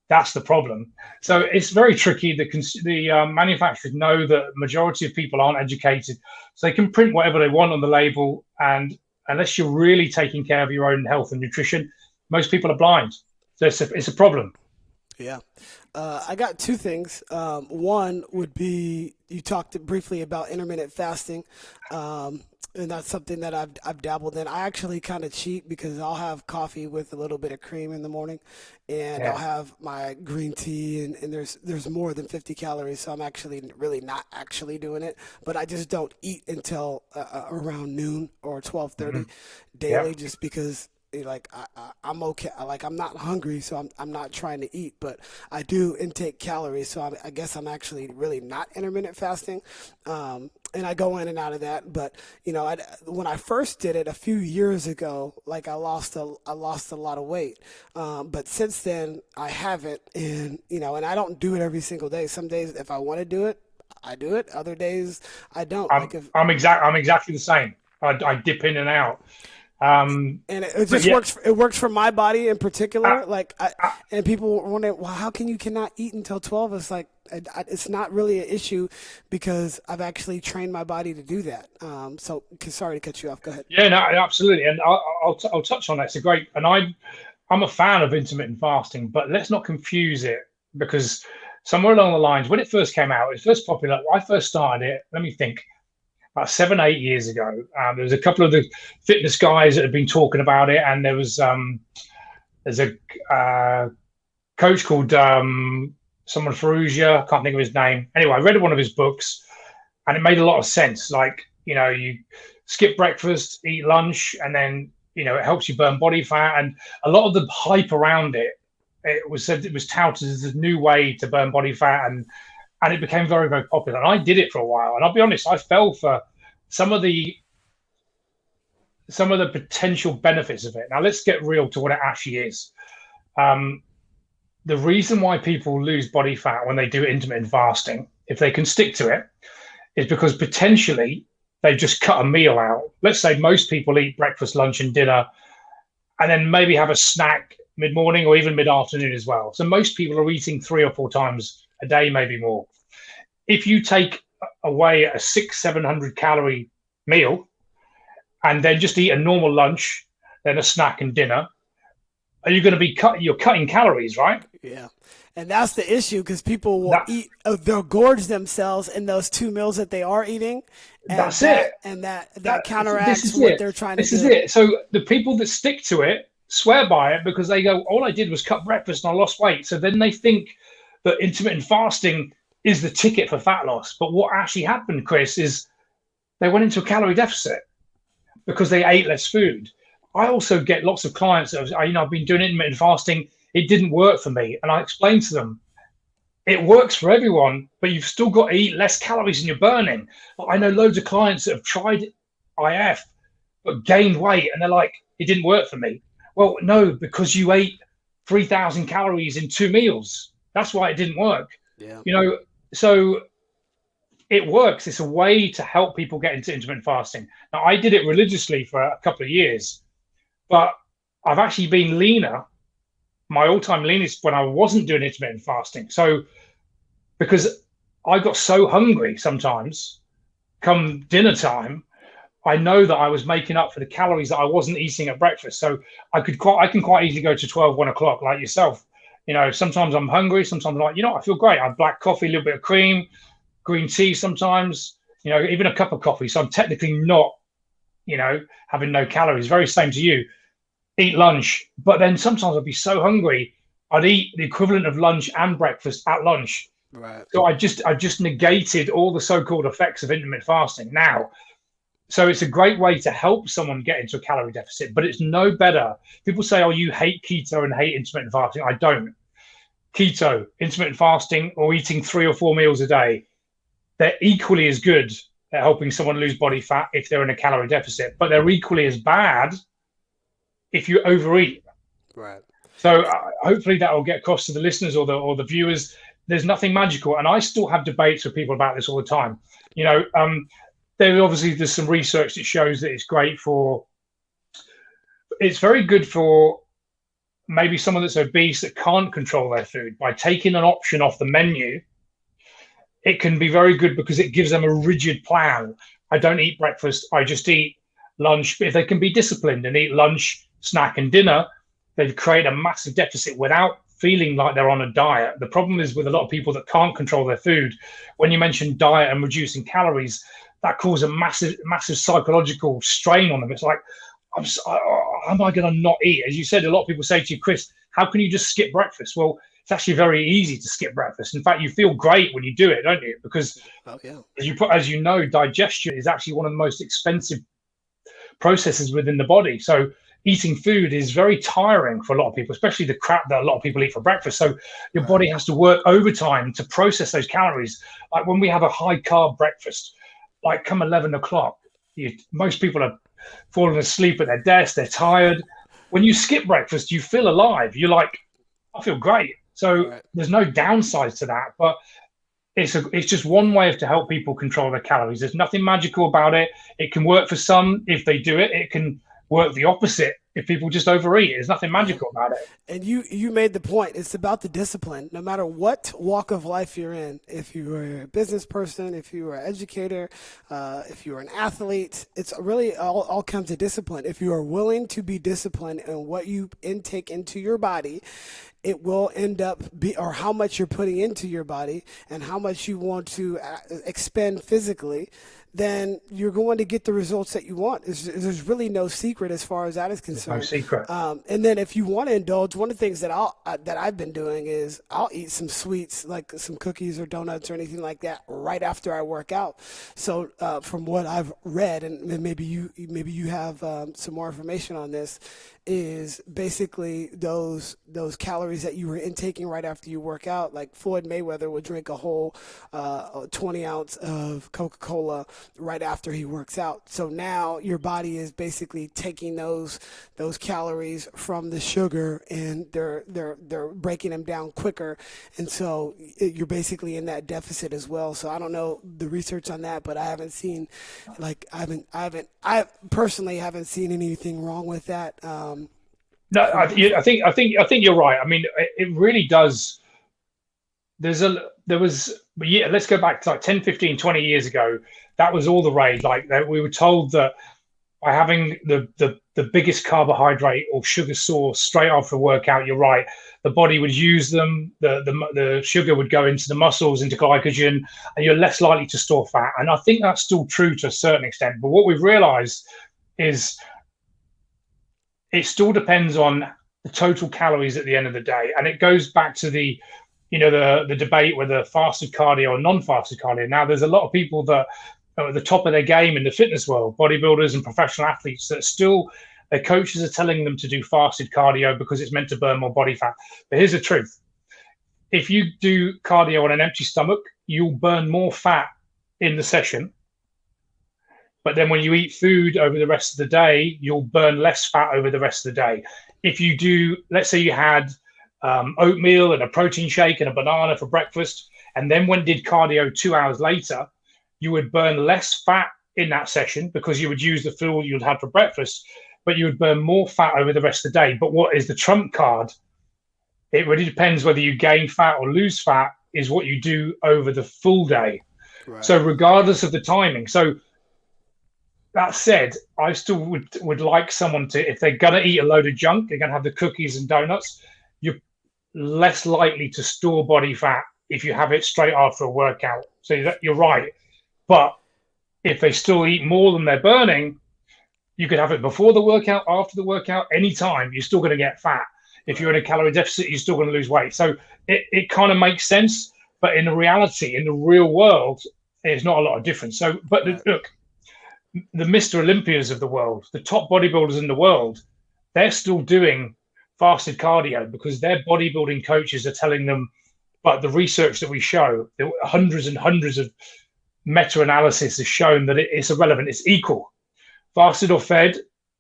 That's the problem. So it's very tricky. The manufacturers know that majority of people aren't educated, so they can print whatever they want on the label, and unless you're really taking care of your own health and nutrition, most people are blind. So it's a problem. Yeah. I got two things. One would be you talked briefly about intermittent fasting, and that's something that I've dabbled in. I actually kind of cheat because I'll have coffee with a little bit of cream in the morning, and I'll Yeah. have my green tea, and there's more than 50 calories, so I'm actually really not actually doing it. But I just don't eat until around noon or 12:30 Hmm. daily, Yeah. just because like I'm okay. Like I'm not hungry, so I'm not trying to eat, but I do intake calories. So I guess I'm actually really not intermittent fasting, and I go in and out of that. But when I first did it a few years ago, like I lost a lot of weight, but since then I haven't, and and I don't do it every single day. Some days if I want to do it, I do it. Other days I don't. I'm Like if I'm exactly the same. I dip in and out. Um, and it but just yeah, works. It works for my body in uh, particular. Like, uh, and people wonder, well, how can you cannot eat until 12? It's like it's not really an issue because I've actually trained my body to do that. So sorry to cut you off. Go ahead. yeah, no, absolutely. And I'll touch on that. It's a great, and I'm a fan of intermittent fasting, but let's not confuse it because somewhere along the lines, when it first came out, it was first popular. I first started it. Let me think. About 7, 8 years ago, there was a couple of the fitness guys that had been talking about it, and there's a coach called someone Ferrugia. I can't think of his name. Anyway, I read one of his books, and it made a lot of sense. Like you skip breakfast, eat lunch, and then it helps you burn body fat. And a lot of the hype around it, it was said it was touted as a new way to burn body fat, and it became very, very popular. And I did it for a while, and I'll be honest, I fell for some of the potential benefits of it. Now let's get real to what it actually is. Um, the reason why people lose body fat when they do intermittent fasting, if they can stick to it, is because potentially they've just cut a meal out. Let's say most people eat breakfast, lunch, and dinner, and then maybe have a snack mid morning or even mid afternoon as well. So most people are eating 3 or 4 times a day, maybe more. If you take away a 600-700 calorie meal and then just eat a normal lunch, then a snack and dinner, are you going to be you're cutting calories, right? Yeah. And that's the issue because people will That eat, they'll gorge themselves in those two meals that they are eating, and that's it. that This counteracts is what it. they're trying to This is do. it. So the people that stick to it swear by it because they go, all I did was cut breakfast and I lost weight. So then they think that intermittent fasting is the ticket for fat loss. But what actually happened, Chris, is they went into a calorie deficit because they ate less food. I also get lots of clients that I've been doing intermittent fasting. It didn't work for me. And I explain to them, it works for everyone, but you've still got to eat less calories than you're burning. But I know Right. loads of clients that have tried IF but gained weight and they're like, it didn't work for me. Well, no, because you ate 3,000 calories in 2 meals. That's why it didn't work. Yeah. You know, so it works. It's a way to help people get into intermittent fasting. Now, I did it religiously for a couple of years, but I've actually been leaner. My all-time leanest when I wasn't doing intermittent fasting. So because I got so hungry sometimes, come dinner time, I know that I was making up for the calories that I wasn't eating at breakfast. So I can quite easily go to 12, 1 o'clock like yourself. Sometimes I'm hungry. Sometimes I'm like, I feel great. I have black coffee, a little bit of cream, green tea sometimes, even a cup of coffee. So I'm technically not, having no calories. Very same to you. Eat lunch. But then sometimes I'd be so hungry, I'd eat the equivalent of lunch and breakfast at lunch. Right. So I just negated all the so-called effects of intermittent fasting. Now, so it's a great way to help someone get into a calorie deficit, but it's no better. People say, oh, you hate keto and hate intermittent fasting. I don't. Keto, intermittent fasting, or eating 3 or 4 meals a day, they're equally as good at helping someone lose body fat if they're in a calorie deficit, but they're equally as bad if you overeat. Right. So hopefully that will get across to the listeners or the viewers. There's nothing magical, and I still have debates with people about this all the time. There's some research that shows that it's very good for maybe someone that's obese that can't control their food, by taking an option off the menu, it can be very good because it gives them a rigid plan. I don't eat breakfast, I just eat lunch. But if they can be disciplined and eat lunch, snack, and dinner, they've created a massive deficit without feeling like they're on a diet. The problem is with a lot of people that can't control their food, when you mention diet and reducing calories, that causes a massive psychological strain on them. It's like, how am I going to not eat? As you said, a lot of people say to you, Chris, how can you just skip breakfast? Well, it's actually very easy to skip breakfast. In fact, you feel great when you do it, don't you? Because as you know, digestion is actually one of the most expensive processes within the body. So eating food is very tiring for a lot of people, especially the crap that a lot of people eat for breakfast. So your body has to work overtime to process those calories. Like when we have a high carb breakfast, like come 11 o'clock, most people are falling asleep at their desk. They're tired. When you skip breakfast, you feel alive. You're like, I feel great. So there's no downsides to that, but it's just one way to help people control their calories. There's nothing magical about it. It can work for some if they do it. It can work the opposite if people just overeat. There's nothing magical about it. And you made the point. It's about the discipline. No matter what walk of life you're in, if you are a business person, if you are an educator, if you're an athlete, it's really all comes to discipline. If you are willing to be disciplined in what you intake into your body, it will end up or how much you're putting into your body and how much you want to expend physically, then you're going to get the results that you want. There's really no secret as far as that is concerned. There's no secret. And then if you want to indulge, one of the things that I've been doing is I'll eat some sweets, like some cookies or donuts or anything like that, right after I work out. So from what I've read, and maybe you have some more information on this, is basically those calories that you were intaking right after you work out. Like Floyd Mayweather would drink a whole 20 ounce of Coca-Cola right after he works out. So now your body is basically taking those calories from the sugar and they're breaking them down quicker, and so you're basically in that deficit as well. So I don't know the research on that, but I haven't seen, I personally haven't seen anything wrong with that. No, I think you're right. I mean, it really does. Let's go back to like 10, 15, 20 years ago. That was all the rage. Like we were told that by having the biggest carbohydrate or sugar source straight after a workout, you're right, the body would use them. The sugar would go into the muscles, into glycogen, and you're less likely to store fat. And I think that's still true to a certain extent. But what we've realized is it still depends on the total calories at the end of the day. And it goes back to the debate whether fasted cardio or non-fasted cardio. Now, there's a lot of people that are at the top of their game in the fitness world, bodybuilders and professional athletes, that still their coaches are telling them to do fasted cardio because it's meant to burn more body fat. But here's the truth. If you do cardio on an empty stomach, you'll burn more fat in the session. But then when you eat food over the rest of the day, you'll burn less fat over the rest of the day. If you do, let's say you had oatmeal and a protein shake and a banana for breakfast, and then did cardio 2 hours later, you would burn less fat in that session because you would use the fuel you'd had for breakfast, but you would burn more fat over the rest of the day. But what is the trump card? It really depends whether you gain fat or lose fat, is what you do over the full day. Right. So regardless of the timing. So that said, I still would like someone to, if they're going to eat a load of junk, they're going to have the cookies and donuts, you're less likely to store body fat if you have it straight after a workout. So you're right. But if they still eat more than they're burning, you could have it before the workout, after the workout, anytime, you're still going to get fat. If you're in a calorie deficit, you're still going to lose weight. So it kind of makes sense. But in the reality, in the real world, there's not a lot of difference. So, but look, the Mr. Olympias of the world, the top bodybuilders in the world, they're still doing fasted cardio because their bodybuilding coaches are telling them, but the research that we show, there were hundreds and hundreds of meta-analysis has shown that it's irrelevant, it's equal. Fasted or fed,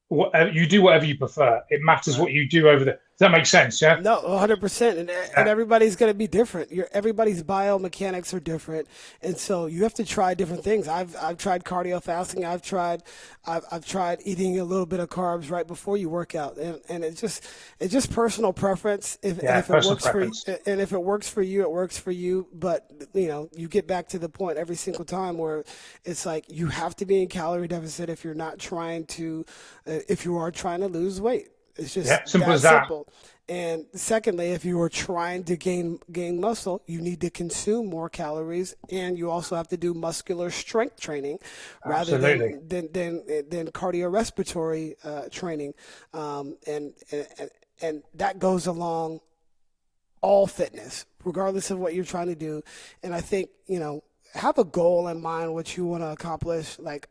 you do whatever you prefer. It matters what you do over that make sense? Yeah. No, 100%. And Yeah. everybody's going to be different. Everybody's biomechanics are different. And so you have to try different things. I've tried cardio fasting. I've tried eating a little bit of carbs right before you work out. And it's just personal preference. And Yeah. if it Personal works for you, preference. and if it works for you, it works for you. But, you know, you get back to the point every single time where it's like you have to be in calorie deficit if you're not trying to, if you are trying to lose weight. It's just Yeah. Simple that as that. simple. And secondly, if you are trying to gain muscle, you need to consume more calories, and you also have to do muscular strength training rather Absolutely. than cardiorespiratory training, and that goes along all fitness, regardless of what you're trying to do. And I think, you know, have a goal in mind what you want to accomplish. Like,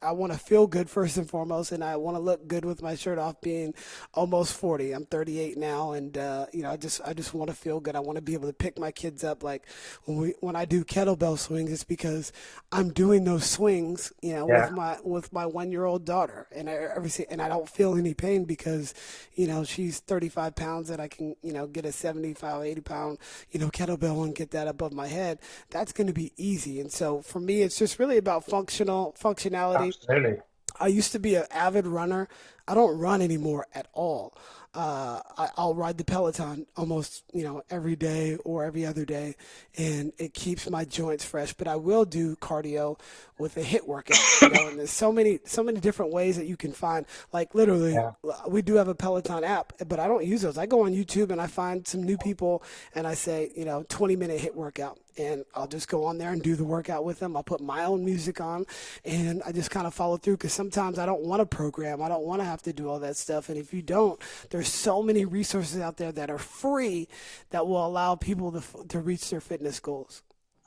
I want to feel good first and foremost, and I want to look good with my shirt off being almost 40. I'm 38 now, and you know, I just want to feel good. I want to be able to pick my kids up. Like when I do kettlebell swings, it's because I'm doing those swings, you know, Yeah. with my 1 year old daughter, and I don't feel any pain because, you know, she's 35 pounds, and I can, you know, get a 75, 80 pound, you know, kettlebell and get that above my head. That's going to be easy. And so for me, it's just really about functionality. Absolutely. I used to be an avid runner. I don't run anymore at all. I'll ride the Peloton almost, you know, every day or every other day, and it keeps my joints fresh. But I will do cardio with a hit workout, you know. And there's so many different ways that you can find. Like literally, Yeah. we do have a Peloton app, but I don't use those. I go on YouTube and I find some new people, and I say, you know, 20-minute hit workout, and I'll just go on there and do the workout with them. I'll put my own music on, and I just kind of follow through because sometimes I don't want to program. I don't want to have to do all that stuff. And if you don't, there's so many resources out there that are free that will allow people to reach their fitness goals.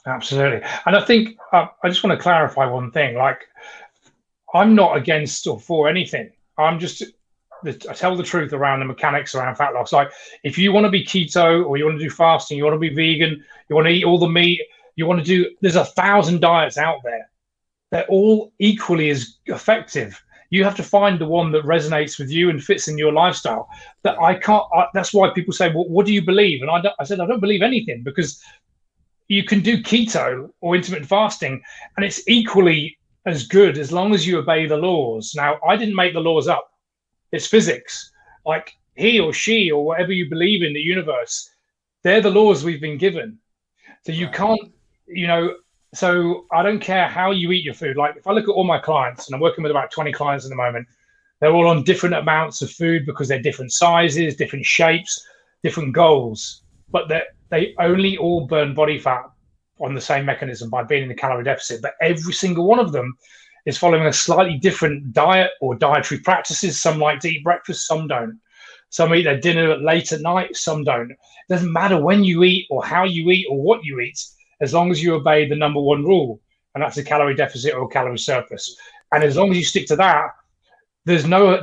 Absolutely. And I think I just want to clarify one thing. Like, I'm not against or for anything. I'm just I tell the truth around the mechanics around fat loss. Like, if you want to be keto or you want to do fasting, you want to be vegan, you want to eat all the meat, you want to do. There's 1,000 diets out there. They're all equally as effective. You have to find the one that resonates with you and fits in your lifestyle. That I can't. That's why people say, "Well, what do you believe?" And I said, I don't believe anything, because you can do keto or intermittent fasting, and it's equally as good as long as you obey the laws. Now, I didn't make the laws up. It's physics. Like, he or she or whatever you believe in the universe, they're the laws we've been given. So you Right. can't, you know, so I don't care how you eat your food. Like, if I look at all my clients, and I'm working with about 20 clients at the moment, they're all on different amounts of food because they're different sizes, different shapes, different goals, but they only all burn body fat on the same mechanism by being in the calorie deficit. But every single one of them is following a slightly different diet or dietary practices. Some like to eat breakfast, some don't. Some eat their dinner late at night, some don't. It doesn't matter when you eat or how you eat or what you eat, as long as you obey the number one rule, and that's a calorie deficit or calorie surplus. And as long as you stick to that, there's no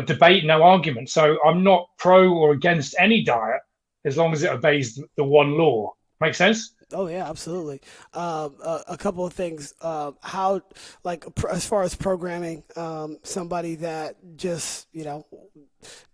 debate, no argument. So I'm not pro or against any diet as long as it obeys the one law. Make sense? Oh yeah, absolutely. A couple of things. How, like, as far as programming, somebody that just, you know,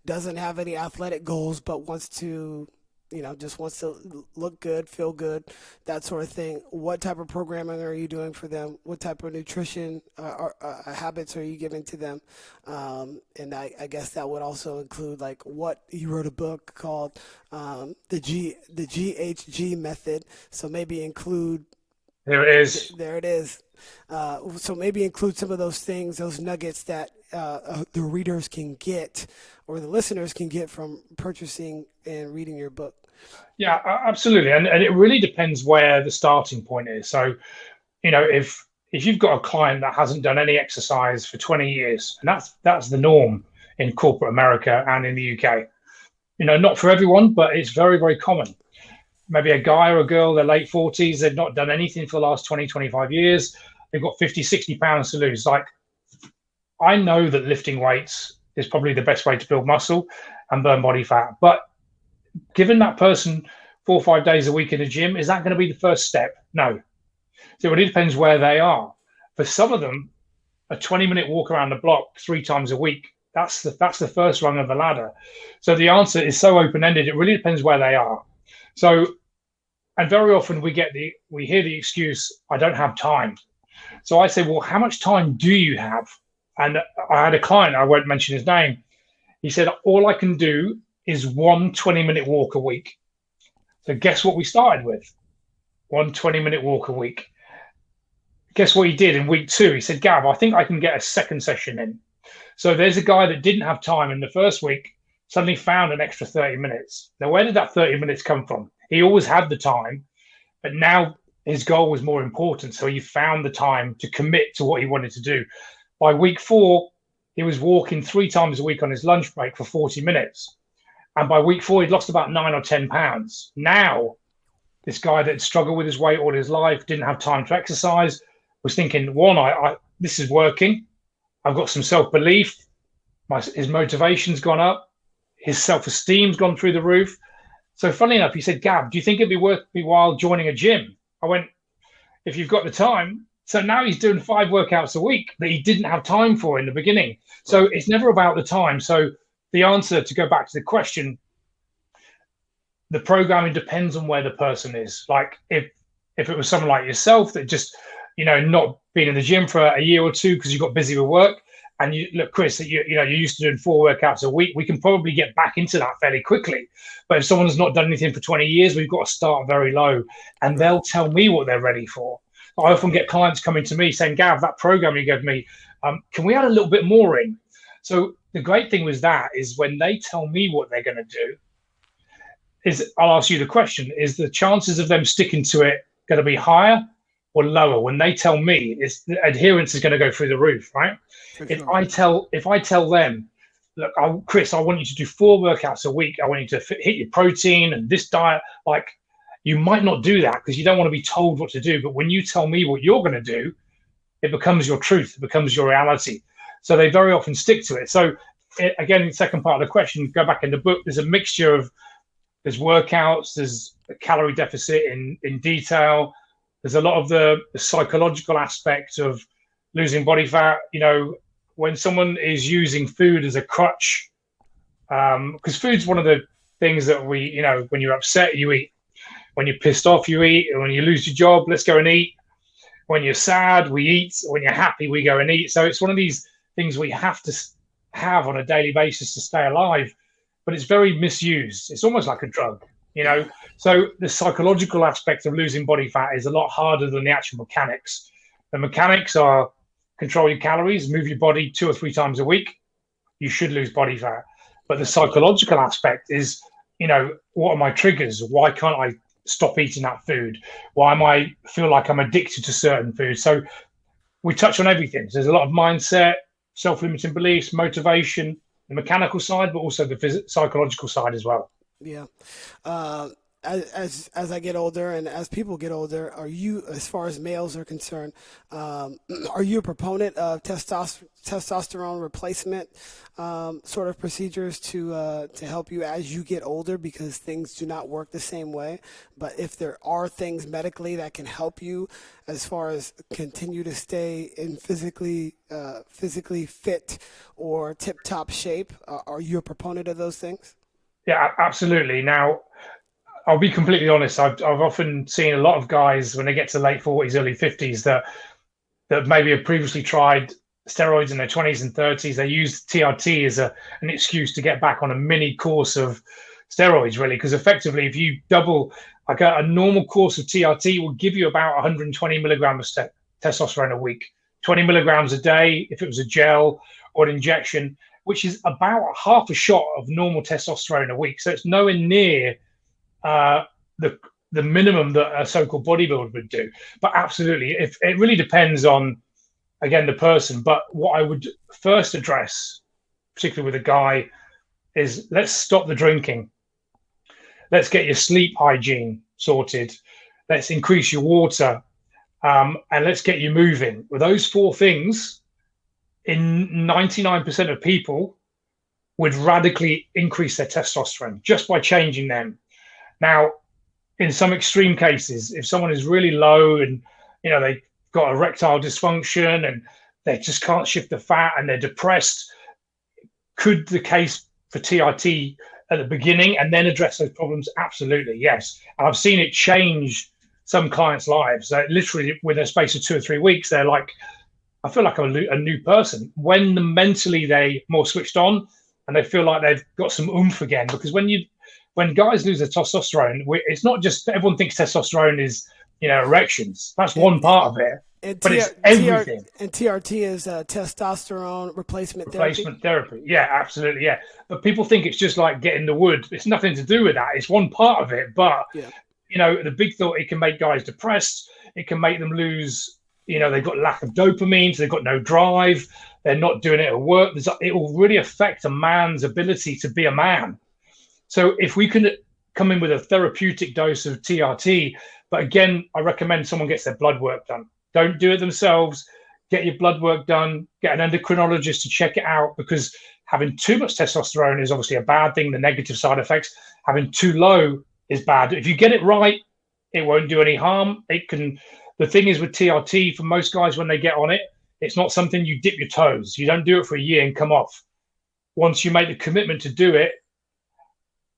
doesn't have any athletic goals but wants to, you know, just wants to look good, feel good, that sort of thing. What type of programming are you doing for them? What type of nutrition habits are you giving to them? And I guess that would also include, like, what you wrote a book called the GHD Method. So maybe include There it is. there it is. So maybe include some of those things, those nuggets that the readers can get, or the listeners can get from purchasing and reading your book. Yeah, absolutely. And it really depends where the starting point is. So, you know, if you've got a client that hasn't done any exercise for 20 years, and that's the norm in corporate America and in the UK. You know, not for everyone, but it's very, very common. Maybe a guy or a girl, they're late 40s, they've not done anything for the last 20, 25 years. They've got 50, 60 pounds to lose. Like, I know that lifting weights is probably the best way to build muscle and burn body fat. But given that person 4 or 5 days a week in the gym, is that going to be the first step? No. So it really depends where they are. For some of them, a 20-minute walk around the block 3 times a week That's the first rung of the ladder. So the answer is so open-ended. It really depends where they are. So, and very often we hear the excuse, I don't have time. So I say, well, how much time do you have? And I had a client, I won't mention his name. He said, all I can do is 20-minute walk a week. So guess what we started with? 20-minute walk a week. Guess what he did in week 2? He said, Gav, I think I can get a second session in. So there's a guy that didn't have time in the first week, suddenly found an extra 30 minutes. Now, where did that 30 minutes come from? He always had the time, but now his goal was more important. So he found the time to commit to what he wanted to do. By week 4, he was walking 3 times a week on his lunch break for 40 minutes. And by week 4, he'd lost about 9 or 10 pounds. Now, this guy that struggled with his weight all his life, didn't have time to exercise, was thinking, this is working. I've got some self-belief. His motivation's gone up. His self-esteem's gone through the roof. So funnily enough, he said, Gav, do you think it'd be worth me while joining a gym? I went, if you've got the time. So now he's doing 5 workouts a week that he didn't have time for in the beginning. So it's never about the time. So the answer, to go back to the question, the programming depends on where the person is. Like if it was someone like yourself that just, not been in the gym for a year or 2 because you got busy with work, and you look, Chris, that you're used to doing 4 workouts a week, we can probably get back into that fairly quickly. But if someone's not done anything for 20 years, we've got to start very low, and they'll tell me what they're ready for. I often get clients coming to me saying, Gav, that program you gave me, can we add a little bit more in? So the great thing with that is when they tell me what they're going to do, I'll ask you the question, is the chances of them sticking to it going to be higher or lower? When they tell me, the adherence is going to go through the roof, right? Sure. If I tell them, look, Chris, I want you to do 4 workouts a week. I want you to hit your protein and this diet. Like, you might not do that because you don't want to be told what to do. But when you tell me what you're going to do, it becomes your truth. It becomes your reality. So they very often stick to it. So again, the second part of the question, go back in the book, there's a mixture of, there's workouts, there's a calorie deficit in detail. There's a lot of the psychological aspect of losing body fat. When someone is using food as a crutch, because food's one of the things that we, when you're upset, you eat. When you're pissed off, you eat. And when you lose your job, let's go and eat. When you're sad, we eat. When you're happy, we go and eat. So it's one of these things we have to have on a daily basis to stay alive. But it's very misused. It's almost like a drug, So the psychological aspect of losing body fat is a lot harder than the actual mechanics. The mechanics are control your calories, move your body 2 or 3 times a week. You should lose body fat. But the psychological aspect is, what are my triggers? Why can't I stop eating that food? Why am I feel like I'm addicted to certain food? So we touch on everything. So there's a lot of mindset, self-limiting beliefs, motivation, the mechanical side, but also the psychological side as well. Yeah. As I get older and as people get older, are you, as far as males are concerned, are you a proponent of testosterone replacement sort of procedures to help you as you get older, because things do not work the same way? But if there are things medically that can help you as far as continue to stay in physically fit or tip-top shape, are you a proponent of those things? Yeah, absolutely. Now, I'll be completely honest. I've often seen a lot of guys when they get to late 40s, early 50s that maybe have previously tried steroids in their 20s and 30s. They use TRT as an excuse to get back on a mini course of steroids, really, because effectively, if you double, like a normal course of TRT will give you about 120 milligrams of testosterone a week, 20 milligrams a day if it was a gel or an injection, which is about half a shot of normal testosterone a week. So it's nowhere near the minimum that a so-called bodybuilder would do. But absolutely, if it really depends on, again, the person. But what I would first address, particularly with a guy, is let's stop the drinking. Let's get your sleep hygiene sorted. Let's increase your water, and let's get you moving. With those 4 things, in 99% of people would radically increase their testosterone just by changing them. Now, in some extreme cases, if someone is really low and they've got erectile dysfunction and they just can't shift the fat and they're depressed, Could the case for TRT at the beginning and then address those problems? Absolutely, yes. And I've seen it change some clients' lives. Literally, within a space of 2 or 3 weeks, they're like, I feel like I'm a new person. When mentally they more switched on and they feel like they've got some oomph again. Because when guys lose their testosterone, it's not just, everyone thinks testosterone is, erections. That's one part of it, but it's everything. And TRT is testosterone replacement therapy. Replacement therapy. Yeah, absolutely. Yeah. But people think it's just like getting the wood. It's nothing to do with that. It's one part of it. But, the big thought, it can make guys depressed. It can make them lose, they've got lack of dopamine. So they've got no drive. They're not doing it at work. It will really affect a man's ability to be a man. So if we can come in with a therapeutic dose of TRT, but again, I recommend someone gets their blood work done. Don't do it themselves. Get your blood work done. Get an endocrinologist to check it out, because having too much testosterone is obviously a bad thing. The negative side effects. Having too low is bad. If you get it right, it won't do any harm. It can. The thing is with TRT, for most guys, when they get on it, it's not something you dip your toes. You don't do it for a year and come off. Once you make the commitment to do it,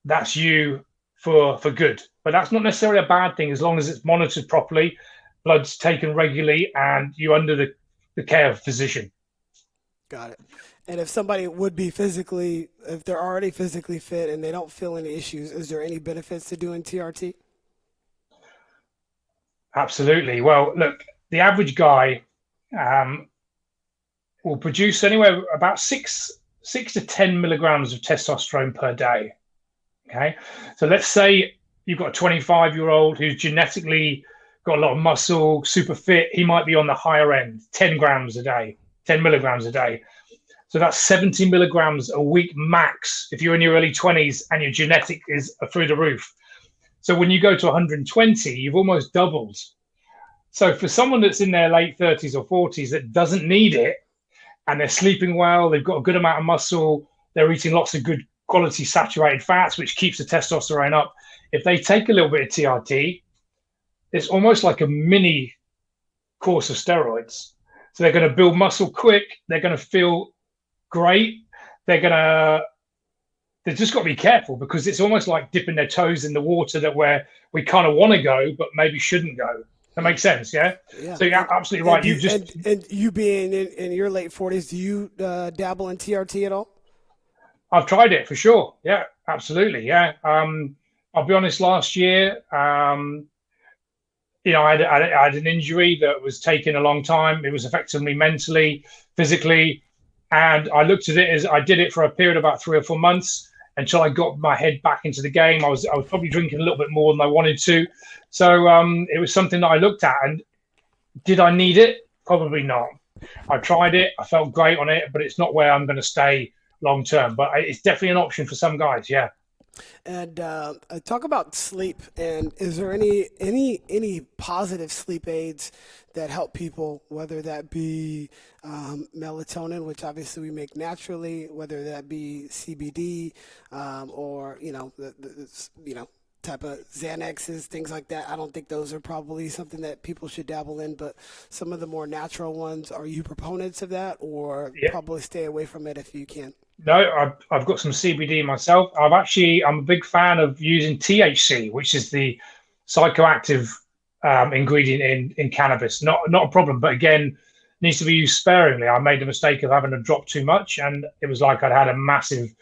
that's you for good. But that's not necessarily a bad thing, as long as it's monitored properly, blood's taken regularly, and you're under the care of a physician. Got it. And if somebody would be if they're already physically fit and they don't feel any issues, is there any benefits to doing TRT? Absolutely. Well, look, the average guy will produce anywhere about 6 to 10 milligrams of testosterone per day. Okay. So let's say you've got a 25-year-old who's genetically got a lot of muscle, super fit. He might be on the higher end, 10 milligrams a day. So that's 70 milligrams a week max if you're in your early 20s and your genetic is through the roof. So when you go to 120, you've almost doubled. So for someone that's in their late 30s or 40s that doesn't need it, and they're sleeping well, they've got a good amount of muscle, they're eating lots of good quality saturated fats, which keeps the testosterone up. If they take a little bit of TRT, it's almost like a mini course of steroids. So they're going to build muscle quick. They're going to feel great. They've just got to be careful, because it's almost like dipping their toes in the water that where we kind of want to go, but maybe shouldn't go. That makes sense, yeah? So you're absolutely right. And you being in your late 40s, do you dabble in TRT at all? I've tried it for sure. Yeah, absolutely. Yeah. I'll be honest, last year, I had an injury that was taking a long time. It was affecting me mentally, physically. And I looked at it as I did it for a period of about 3 or 4 months until I got my head back into the game. I was probably drinking a little bit more than I wanted to. So it was something that I looked at. And did I need it? Probably not. I tried it. I felt great on it, but it's not where I'm going to stay long term. But it's definitely an option for some guys. Yeah. And talk about sleep. And is there any positive sleep aids that help people, whether that be melatonin, which obviously we make naturally, whether that be CBD or type of Xanaxes, things like that? I don't think those are probably something that people should dabble in, but some of the more natural ones, are you proponents of that, or probably stay away from it if you can? No, I've got some CBD myself. I'm a big fan of using THC, which is the psychoactive ingredient in cannabis. Not a problem, but again, needs to be used sparingly. I made the mistake of having a drop too much, and it was like I'd had a massive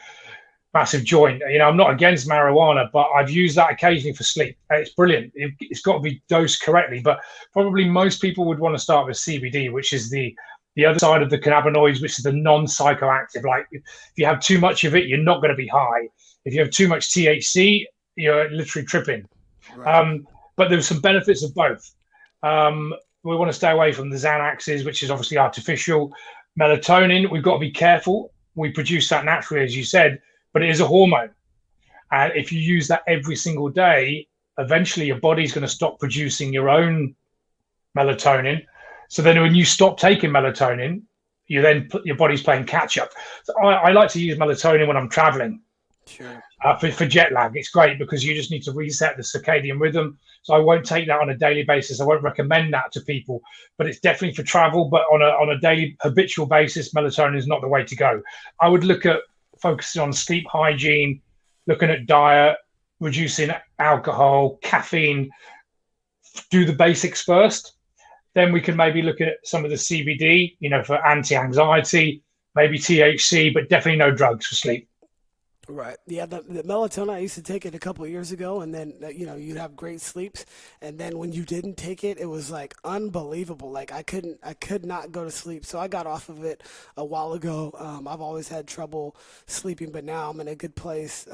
joint. I'm not against marijuana, but I've used that occasionally for sleep. It's brilliant. It's got to be dosed correctly, but probably most people would want to start with CBD, which is the other side of the cannabinoids, which is the non-psychoactive. Like if you have too much of it, you're not going to be high. If you have too much THC, you're literally tripping. Right. But there's some benefits of both. We want to stay away from the Xanaxes, which is obviously artificial. Melatonin, we've got to be careful. We produce that naturally, as you said, but it is a hormone. And if you use that every single day, eventually your body's going to stop producing your own melatonin. So then when you stop taking melatonin, your body's playing catch up. So I like to use melatonin when I'm traveling. Sure. For jet lag. It's great because you just need to reset the circadian rhythm. So I won't take that on a daily basis. I won't recommend that to people, but it's definitely for travel. But on a daily habitual basis, melatonin is not the way to go. I would look at focusing on sleep hygiene, looking at diet, reducing alcohol, caffeine, do the basics first. Then we can maybe look at some of the CBD, for anti-anxiety, maybe THC, but definitely no drugs for sleep. Right. Yeah, the melatonin, I used to take it a couple of years ago, and then, you'd have great sleeps. And then when you didn't take it, it was like unbelievable. Like I could not go to sleep. So I got off of it a while ago. I've always had trouble sleeping, but now I'm in a good place.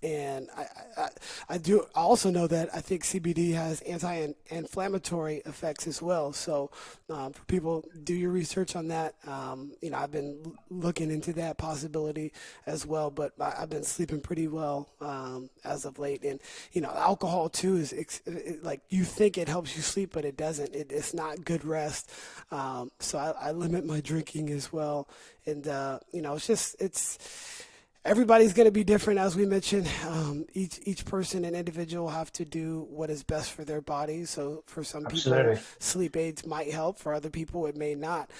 And I also know that I think CBD has anti-inflammatory effects as well. So for people, do your research on that. I've been looking into that possibility as well, but I've been sleeping pretty well as of late. And alcohol too is like you think it helps you sleep, but it doesn't. It's not good rest. So I limit my drinking as well. And it's everybody's going to be different, as we mentioned. Each person and individual have to do what is best for their body. So for some people, Absolutely. sleep aids might help. For other people, it may not.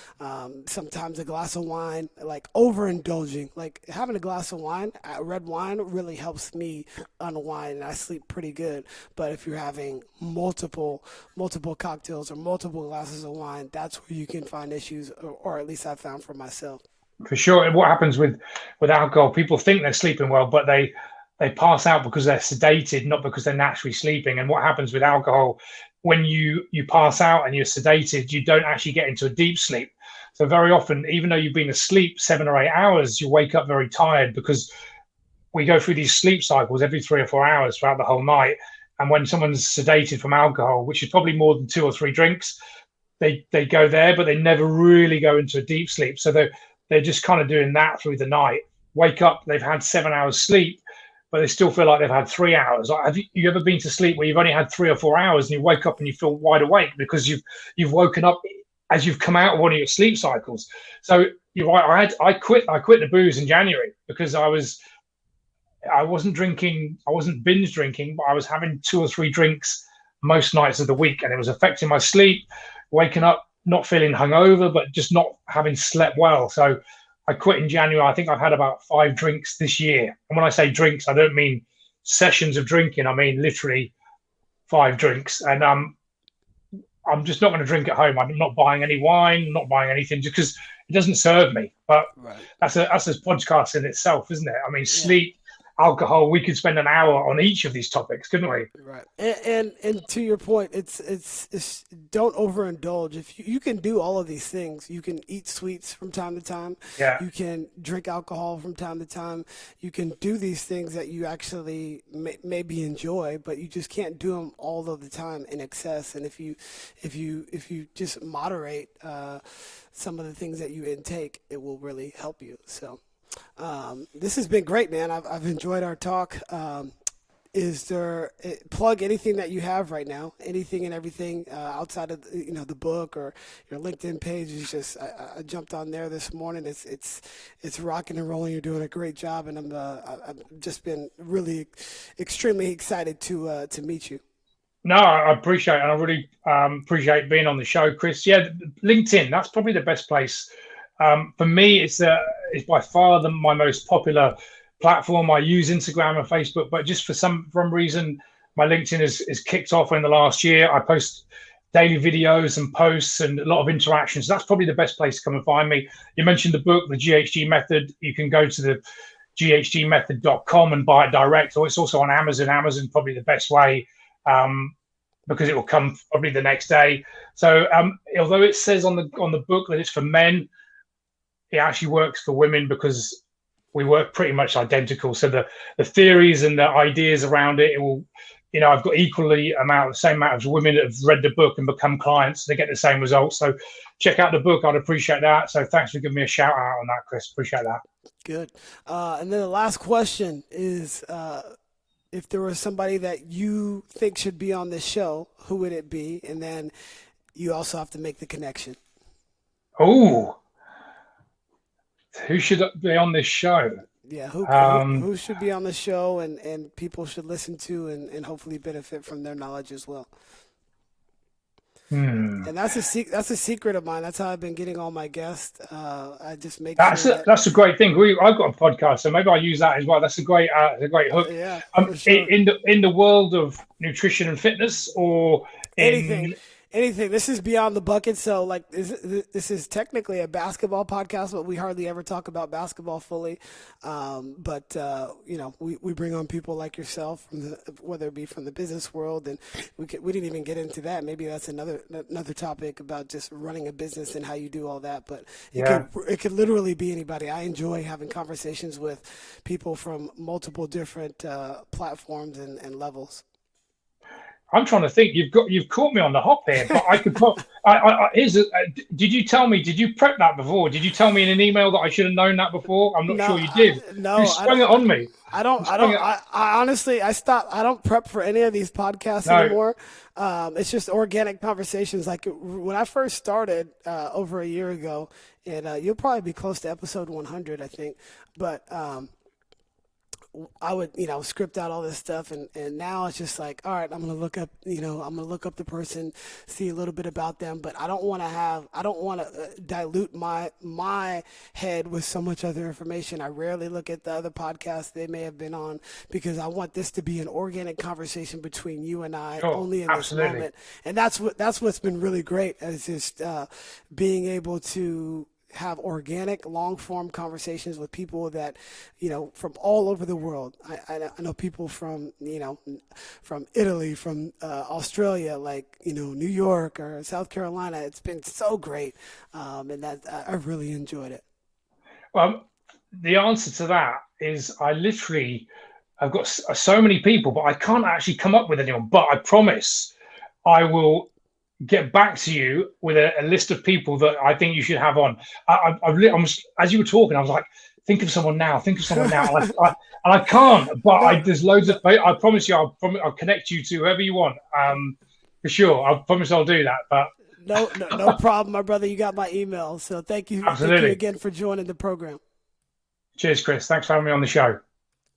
Sometimes a glass of wine, like overindulging, like having a glass of wine, red wine, really helps me unwind, and I sleep pretty good. But if you're having multiple cocktails or multiple glasses of wine, that's where you can find issues, or at least I found for myself. For sure. And what happens with alcohol, people think they're sleeping well, but they pass out because they're sedated, not because they're naturally sleeping. And what happens with alcohol, when you pass out and you're sedated, you don't actually get into a deep sleep. So very often, even though you've been asleep 7 or 8 hours, you wake up very tired because we go through these sleep cycles every 3 or 4 hours throughout the whole night. And when someone's sedated from alcohol, which is probably more than 2 or 3 drinks, they go there, but they never really go into a deep sleep. So they're just kind of doing that through the night. Wake up, they've had 7 hours sleep, but they still feel like they've had 3 hours. Have you ever been to sleep where you've only had 3 or 4 hours and you wake up and you feel wide awake because you've woken up as you've come out of one of your sleep cycles? So you're right. I quit the booze in January because I wasn't drinking, I wasn't binge drinking, but I was having 2 or 3 drinks most nights of the week, and it was affecting my sleep, waking up not feeling hungover, but just not having slept well. So I quit in January. I think I've had about 5 drinks this year. And when I say drinks, I don't mean sessions of drinking. I mean literally 5 drinks. And I'm just not going to drink at home. I'm not buying any wine, not buying anything, just because it doesn't serve me. But Right. that's a podcast in itself, isn't it? I mean, Yeah. sleep, alcohol. We could spend an hour on each of these topics, couldn't we? Right, and to your point, it's don't overindulge. If you can do all of these things, you can eat sweets from time to time, Yeah, you can drink alcohol from time to time, you can do these things that you actually maybe enjoy, but you just can't do them all of the time in excess. And if you just moderate some of the things that you intake, it will really help you. So. This has been great, man. I've enjoyed our talk. Is there plug anything that you have right now? Anything and everything outside of the book or your LinkedIn page? Is just I jumped on there this morning. It's rocking and rolling. You're doing a great job, and I've just been really extremely excited to meet you. no, I appreciate it, and I really appreciate being on the show, Chris. Yeah, LinkedIn, that's probably the best place. For me, it's by far my most popular platform. I use Instagram and Facebook, but just for some reason, my LinkedIn is kicked off in the last year. I post daily videos and posts and a lot of interactions. That's probably the best place to come and find me. You mentioned the book, the GHD Method. You can go to the ghdmethod.com and buy it direct, or it's also on Amazon. Amazon probably the best way because it will come probably the next day. So although it says on the book that it's for men, it actually works for women because we work pretty much identical. So the theories and the ideas around it will, I've got the same amount of women that have read the book and become clients. They get the same results. So check out the book. I'd appreciate that. So thanks for giving me a shout out on that, Chris. Appreciate that. Good. And then the last question is, if there was somebody that you think should be on this show, who would it be? And then you also have to make the connection. Oh, who should be on this show? Yeah, who who, Um, who should be on the show and people should listen to and hopefully benefit from their knowledge as well. Hmm. And that's a secret of mine. That's how I've been getting all my guests. I just make sure that, That's a great thing. I've got a podcast, so maybe I'll use that as well. That's a great hook. yeah, for sure. In the world of nutrition and fitness, or Anything, in anything. This is beyond the bucket. So, like, this is technically a basketball podcast, but we hardly ever talk about basketball fully. But you know, we bring on people like yourself, from whether it be from the business world, and we didn't even get into that. Maybe that's another topic about just running a business and how you do all that. But yeah, it could literally be anybody. I enjoy having conversations with people from multiple different platforms and levels. I'm trying to think. You've caught me on the hop here, but I could put. Did you tell me? Did you prep that before? Did you tell me in an email that I should have known that before? I'm not No, sure you did. You no, I sprung don't. it on me. I don't. You I sprung don't. it. I honestly, I stopped. I don't prep for any of these podcasts No. anymore. It's just organic conversations. Like when I first started over a year ago, and you'll probably be close to episode 100, I think. But I would, script out all this stuff, and now it's just like, all right, I'm gonna look up, I'm gonna look up the person, see a little bit about them, but I don't want to dilute my head with so much other information. I rarely look at the other podcasts they may have been on because I want this to be an organic conversation between you and I, Oh, only in this absolutely. moment, and that's what's been really great is just being able to have organic, long form conversations with people that, from all over the world. I know people from, from Italy, from Australia, like, New York or South Carolina. It's been so great. And that I've really enjoyed it. Well, the answer to that is I've got so many people, but I can't actually come up with anyone. But I promise I will get back to you with a list of people that I think you should have on. As you were talking, I was like, think of someone now, think of someone now. And I can't, but No, there's loads no, of, I promise you, I'll connect you to whoever you want. For sure. I promise I'll do that. But no problem, my brother. You got my email. So thank you absolutely. again for joining the program. Cheers, Chris. Thanks for having me on the show.